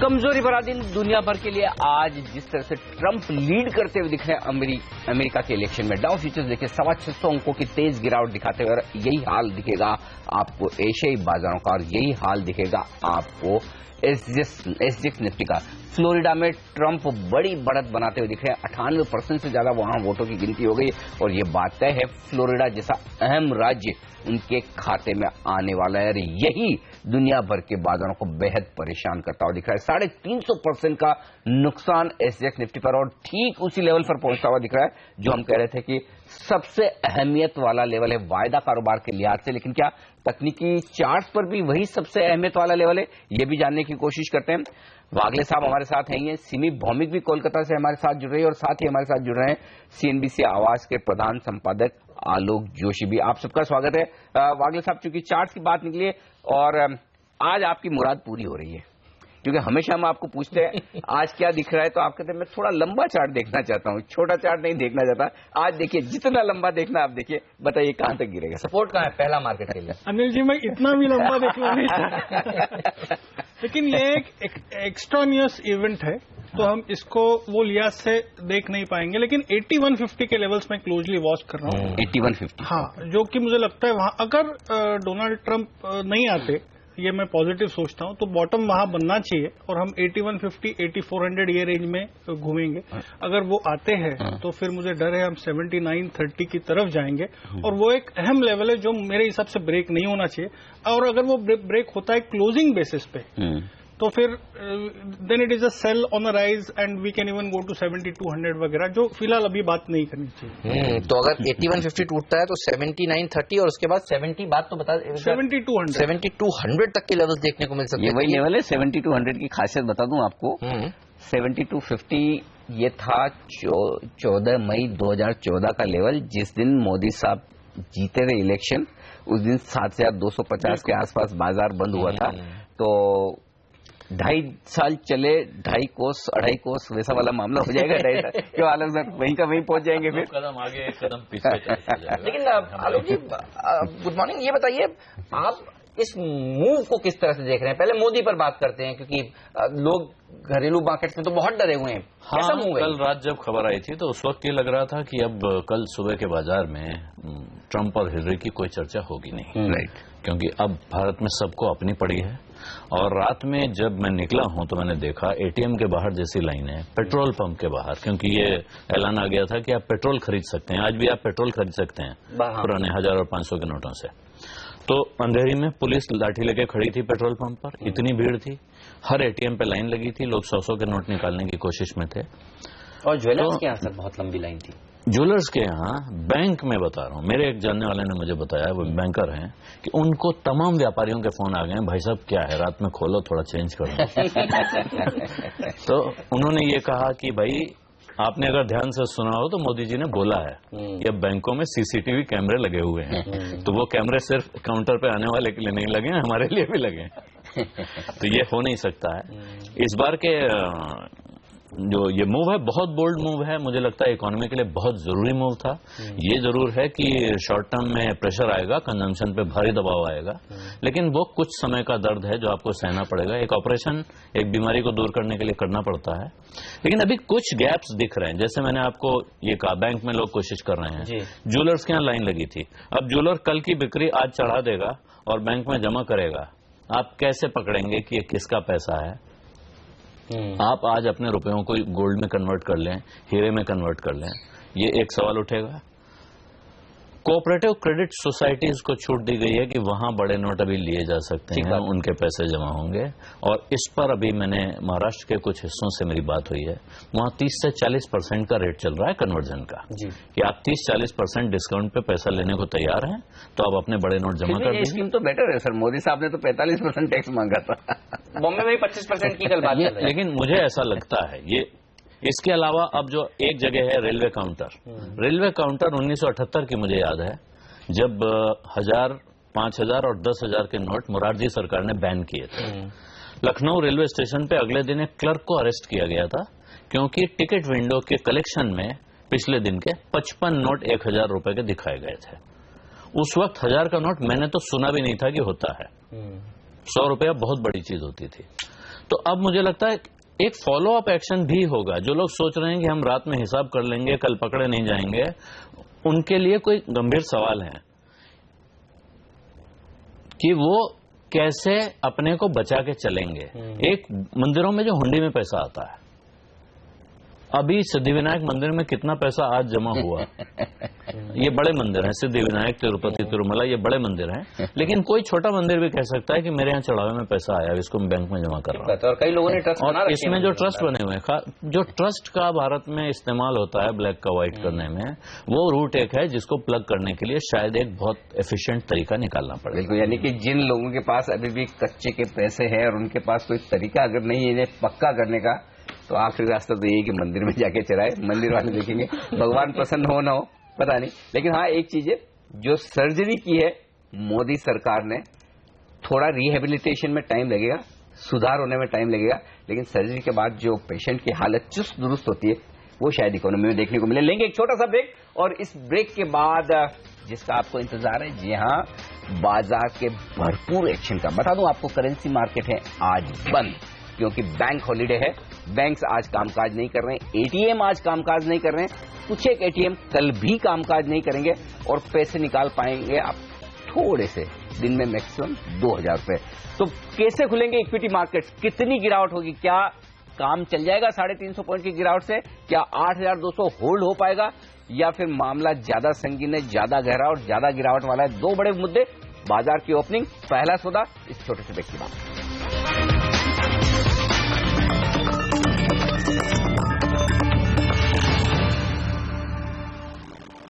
कमजोरी भरा दिन दुनिया भर के लिए आज जिस तरह से ट्रंप लीड करते हुए दिख रहे हैं अमेरिका के इलेक्शन में, डाउ फ्यूचर्स देखिए 625 अंकों की तेज गिरावट दिखाते हुए, और यही हाल दिखेगा आपको एशियाई बाजारों का, और यही हाल दिखेगा आपको एसजीएक्स निफ्टी का। फ्लोरिडा में ट्रंप बड़ी बढ़त बनाते हुए दिख रहे हैं, 98% से ज्यादा वहां वोटों की गिनती हो गई, और ये बात तय है फ्लोरिडा जैसा अहम राज्य उनके खाते में आने वाला है, और यही दुनिया भर के बाजारों को बेहद परेशान करता हुआ दिख रहा है। 350% का नुकसान एसजीएक्स निफ्टी पर, और ठीक उसी लेवल पर पहुंचता हुआ दिख रहा है जो हम कह रहे थे कि सबसे अहमियत वाला लेवल है वायदा कारोबार के लिहाज से। लेकिन क्या तकनीकी चार्ट्स पर भी वही सबसे अहमियत वाला लेवल है, ये भी जानने की कोशिश करते हैं। वागले साहब हमारे साथ हैं, ये सिमी भौमिक भी कोलकाता से हमारे साथ जुड़ रहे हैं, और साथ ही हमारे साथ जुड़ रहे हैं सीएनबीसी आवाज के प्रधान संपादक आलोक जोशी भी। आप सबका स्वागत है। वागले साहब, चूंकि चार्ट की बात निकली है और आज आपकी मुराद पूरी हो रही है, क्योंकि हमेशा हम आपको पूछते हैं आज क्या दिख रहा है, तो आप कहते हैं मैं थोड़ा लंबा चार्ट देखना चाहता हूँ, छोटा चार्ट नहीं देखना चाहता। आज देखिए, जितना लंबा देखना आप देखिए, बताइए कहां तक गिरेगा। सपोर्ट कहां है पहला मार्केट के लिए? अनिल जी, मैं इतना भी लंबा देखना नहीं चाहता, लेकिन ये एक एक्स्ट्रानियस इवेंट है, तो हम इसको वो लिहाज से देख नहीं पाएंगे। लेकिन 8150 के लेवल्स में क्लोजली वॉच कर रहा हूँ। 8150, हाँ, जो कि मुझे लगता है वहां अगर डोनाल्ड ट्रंप नहीं आते ये मैं पॉजिटिव सोचता हूं, तो बॉटम वहां बनना चाहिए और हम 8150, 8400 ये रेंज में घूमेंगे। अगर वो आते हैं तो फिर मुझे डर है हम 7930 की तरफ जाएंगे, और वो एक अहम लेवल है जो मेरे हिसाब से ब्रेक नहीं होना चाहिए। और अगर वो ब्रेक होता है क्लोजिंग बेसिस पे तो फिर then it is a sale on a rise and we can even go to 7200 वगैरह, जो फिलहाल अभी बात नहीं करनी चाहिए। तो अगर 8150 टूटता है तो 7930 और उसके बाद 70 बात तो बता 7200 तक के लेवल्स देखने को मिल सकते हैं। ये वही लेवल है 7200 की खासियत बता दूं आपको। 7250 ये था 14 मई 2014 का लेवल, जिस दिन मोदी साहब जीते थे इलेक्शन, उस दिन 7250 के आसपास बाजार बंद हुआ था। तो 2.5 साल चले, 2.5 कोस 2.5 कोस वैसा वाला मामला हो जाएगा। 2.5 साल क्यों आलोक सर, वहीं का वहीं पहुंच जाएंगे फिर। कदम आगे एक कदम पीछे। लेकिन आलोक जी गुड मॉर्निंग, ये बताइए आप इस मूव को किस तरह से देख रहे हैं? पहले मोदी पर बात करते हैं, क्योंकि लोग घरेलू मार्केट्स में तो बहुत डरे हुए हैं। हाँ, कल रात जब खबर आई थी तो उस वक्त ये लग रहा था कि अब कल सुबह के बाजार में ट्रंप और हिलरी की कोई चर्चा होगी नहीं। राइट, क्योंकि अब भारत में सबको अपनी पड़ी है। और रात में जब मैं निकला हूं तो मैंने देखा एटीएम के बाहर जैसी लाइन है, पेट्रोल पंप के बाहर, क्योंकि ये ऐलान आ गया था कि आप पेट्रोल खरीद सकते हैं। आज भी आप पेट्रोल खरीद सकते हैं पुराने 1000 और 500 के नोटों से। तो अंधेरी में पुलिस लाठी लेके खड़ी थी पेट्रोल पंप पर, इतनी भीड़ थी, हर एटीएम पे लाइन लगी थी, लोग 100-100 के नोट निकालने की कोशिश में थे। और ज्वेलर्स के यहाँ सर बहुत लंबी लाइन थी। ज्वेलर्स के यहाँ, बैंक में बता रहा हूँ, मेरे एक जानने वाले ने मुझे बताया, वो बैंकर हैं, कि उनको तमाम व्यापारियों के फोन आ गए हैं, भाई साहब क्या है, रात में खोलो, थोड़ा चेंज कर दो। तो उन्होंने ये कहा कि भाई आपने अगर ध्यान से सुना हो तो मोदी जी ने बोला है कि अब बैंकों में सीसीटीवी कैमरे लगे हुए हैं, तो वो कैमरे सिर्फ काउंटर पे आने वाले के लिए नहीं लगे हैं, हमारे लिए भी लगे हैं। तो ये हो नहीं सकता है। इस बार के जो ये मूव है बहुत बोल्ड मूव है, मुझे लगता है इकोनॉमी के लिए बहुत जरूरी मूव था। ये जरूर है कि शॉर्ट टर्म में प्रेशर आएगा, कंजम्पशन पे भारी दबाव आएगा, लेकिन वो कुछ समय का दर्द है जो आपको सहना पड़ेगा। एक ऑपरेशन एक बीमारी को दूर करने के लिए करना पड़ता है, लेकिन अभी कुछ गैप्स दिख रहे हैं। जैसे मैंने आपको ये कहा, बैंक में लोग कोशिश कर रहे हैं, ज्वेलर्स के यहाँ लाइन लगी थी, अब ज्वेलर कल की बिक्री आज चढ़ा देगा और बैंक में जमा करेगा, आप कैसे पकड़ेंगे कि ये किसका पैसा है? आप आज अपने रुपयों को गोल्ड में कन्वर्ट कर लें, हीरे में कन्वर्ट कर लें, ये एक सवाल उठेगा। कोऑपरेटिव क्रेडिट सोसाइटीज को छूट दी गई है कि वहां बड़े नोट अभी लिए जा सकते हैं, उनके पैसे जमा होंगे। और इस पर अभी मैंने महाराष्ट्र के कुछ हिस्सों से मेरी बात हुई है, वहां 30 से 40% का रेट चल रहा है कन्वर्जन का, कि आप 30-40% डिस्काउंट पे पैसा लेने को तैयार हैं तो आप अपने बड़े नोट जमा कर दीजिए। स्कीम तो बेटर है सर, मोदी साहब ने तो 45% टैक्स मांगा था, बॉम्बे में 25% की कल बात है। लेकिन मुझे ऐसा लगता है ये, इसके अलावा अब जो एक जगह है रेलवे काउंटर, रेलवे काउंटर 1978 की मुझे याद है, जब 1000, 5000 और 10,000 के नोट मोरारजी सरकार ने बैन किए थे। लखनऊ रेलवे स्टेशन पे अगले दिन एक क्लर्क को अरेस्ट किया गया था, क्योंकि टिकट विंडो के कलेक्शन में पिछले दिन के 55 नोट 1000 रुपए के दिखाए गए थे। उस वक्त 1000 का नोट मैंने तो सुना भी नहीं था कि होता है, 100 रुपया बहुत बड़ी चीज होती थी। तो अब मुझे लगता है एक फॉलो अप एक्शन भी होगा। जो लोग सोच रहे हैं कि हम रात में हिसाब कर लेंगे, कल पकड़े नहीं जाएंगे, उनके लिए कोई गंभीर सवाल है कि वो कैसे अपने को बचा के चलेंगे। एक मंदिरों में जो हुंडी में पैसा आता है, अभी सिद्धिविनायक मंदिर में कितना पैसा आज जमा हुआ, ये बड़े मंदिर हैं, सिद्धिविनायक, तिरुपति, तिरुमला, ये बड़े मंदिर हैं, लेकिन कोई छोटा मंदिर भी कह सकता है कि मेरे यहाँ चढ़ावे में पैसा आया, इसको मैं बैंक में जमा कर रहा हूँ। और कई लोगों ने ट्रस्ट बना रखे हैं। इसमें जो ट्रस्ट बने हुए हैं, जो ट्रस्ट का भारत में इस्तेमाल होता है ब्लैक का व्हाइट करने में, वो रूट एक है जिसको प्लग करने के लिए शायद एक बहुत एफिशिएंट तरीका निकालना पड़ेगा। बिल्कुल, यानी कि जिन लोगों के पास अभी भी कच्चे के पैसे हैं और उनके पास कोई तरीका अगर नहीं है इन्हें पक्का करने का, तो आखिरी रास्ता तो यही कि मंदिर में जाके चढ़ाए। मंदिर वाले देखेंगे, भगवान प्रसन्न हो ना हो पता नहीं। लेकिन हाँ, एक चीज है, जो सर्जरी की है मोदी सरकार ने, थोड़ा रिहेबिलिटेशन में टाइम लगेगा, सुधार होने में टाइम लगेगा, लेकिन सर्जरी के बाद जो पेशेंट की हालत चुस्त दुरुस्त होती है वो शायद इकोनॉमी में देखने को मिले। लेंगे एक छोटा सा ब्रेक, और इस ब्रेक के बाद जिसका आपको इंतजार है, जी हाँ, बाजार के भरपूर एक्शन का। बता दूं आपको, करेंसी मार्केट है आज बंद, क्योंकि बैंक हॉलीडे है, बैंक्स आज कामकाज नहीं कर रहे हैं, एटीएम आज कामकाज नहीं कर रहे हैं, कुछ एक एटीएम कल भी कामकाज नहीं करेंगे और पैसे निकाल पाएंगे आप थोड़े से, दिन में मैक्सिमम 2000 रुपए। तो कैसे खुलेंगे इक्विटी मार्केट्स, कितनी गिरावट होगी, क्या काम चल जाएगा 350 पॉइंट की गिरावट से, क्या 8200 होल्ड हो पाएगा, या फिर मामला ज्यादा संगीन है, ज्यादा गहरा और ज्यादा गिरावट वाला है? दो बड़े मुद्दे, बाजार की ओपनिंग, पहला सौदा, इस छोटे से ब्रेक के बाद।